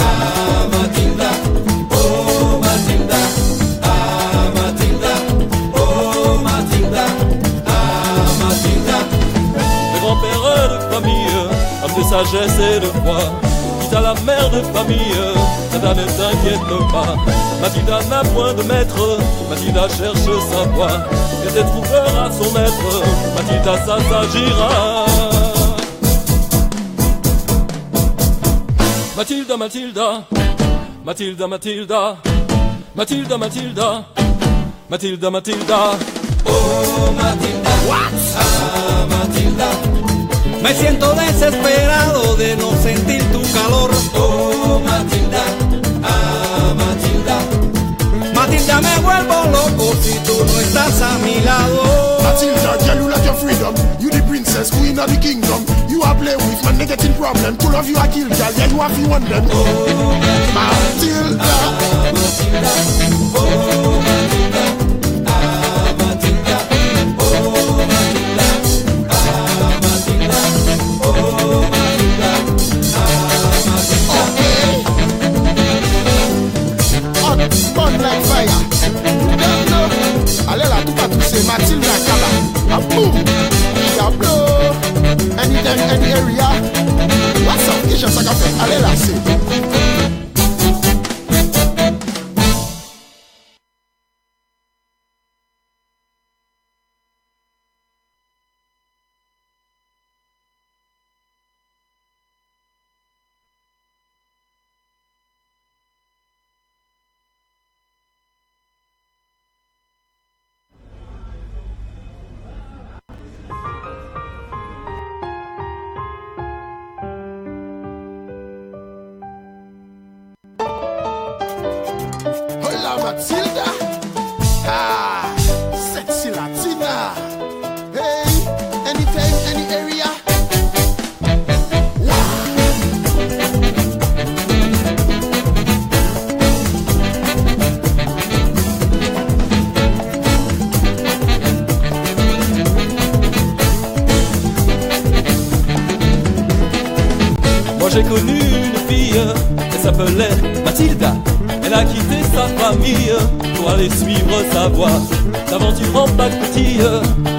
Speaker 12: ah Mathilda, oh Mathilda, ah Mathilda, oh Mathilda, ah Mathilda. Le grand-père de famille, homme de sagesse et de foi, quitte à la mère de famille, Mathilda ne t'inquiète pas. Mathilda n'a point de maître, Mathilda cherche sa voie. Elle trouvera son maître, Mathilda ça s'agira. Mathilda, Mathilda, Mathilda, Mathilda, Mathilda, Mathilda, Mathilda, Mathilda. Oh Mathilda, what? Ah Mathilda.
Speaker 13: Me siento desesperado de no sentir tu calor.
Speaker 12: Oh Mathilda, ah Mathilda.
Speaker 13: Mathilda, me vuelvo loco si tú no estás a mi lado.
Speaker 6: Mathilda, girl, you like your freedom. You the princess, queen of the kingdom. You are play with man, they getting problem. To love you, I kill, girl. Yeah, you have you want them. Oh Mathilda,
Speaker 12: ah Mathilda, oh Mathilda, ah Mathilda, oh Mathilda, ah Mathilda, oh Mathilda, ah Mathilda.
Speaker 6: Hot, burn like fire. You don't know. Allez là, tout va tousser. Mathilda, Kala. And boom, she a blow. Anytime, any area. What's up? Kisha Sakafe. Allez là, c'est. Mathilda, ah, sexy Latina. Hey, anytime, any area.
Speaker 12: Moi j'ai connu une fille, elle s'appelait Mathilda. Elle a quitté sa famille pour aller suivre sa voie. D'aventure en bac petit,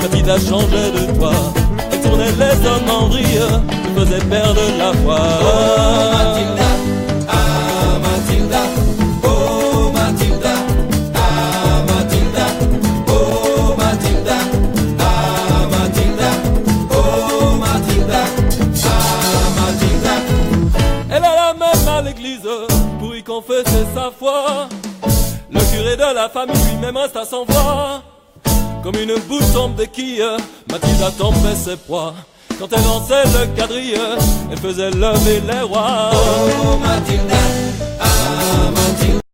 Speaker 12: Mathilda changeait de toit. Elle tournait les hommes en vrille, lui faisait perdre la foi. Oh Mathilda, ah Mathilda, oh Mathilda, ah Mathilda, oh Mathilda, ah Mathilda, oh Mathilda, ah Mathilda. Elle alla même à l'église pour y confesser sa foi. Le curé de la famille lui-même resta sans voix. Comme une boule tombe des quilles, Mathilda tombait ses proies. Quand elle lançait le quadrille, elle faisait lever les rois. Oh Mathilda,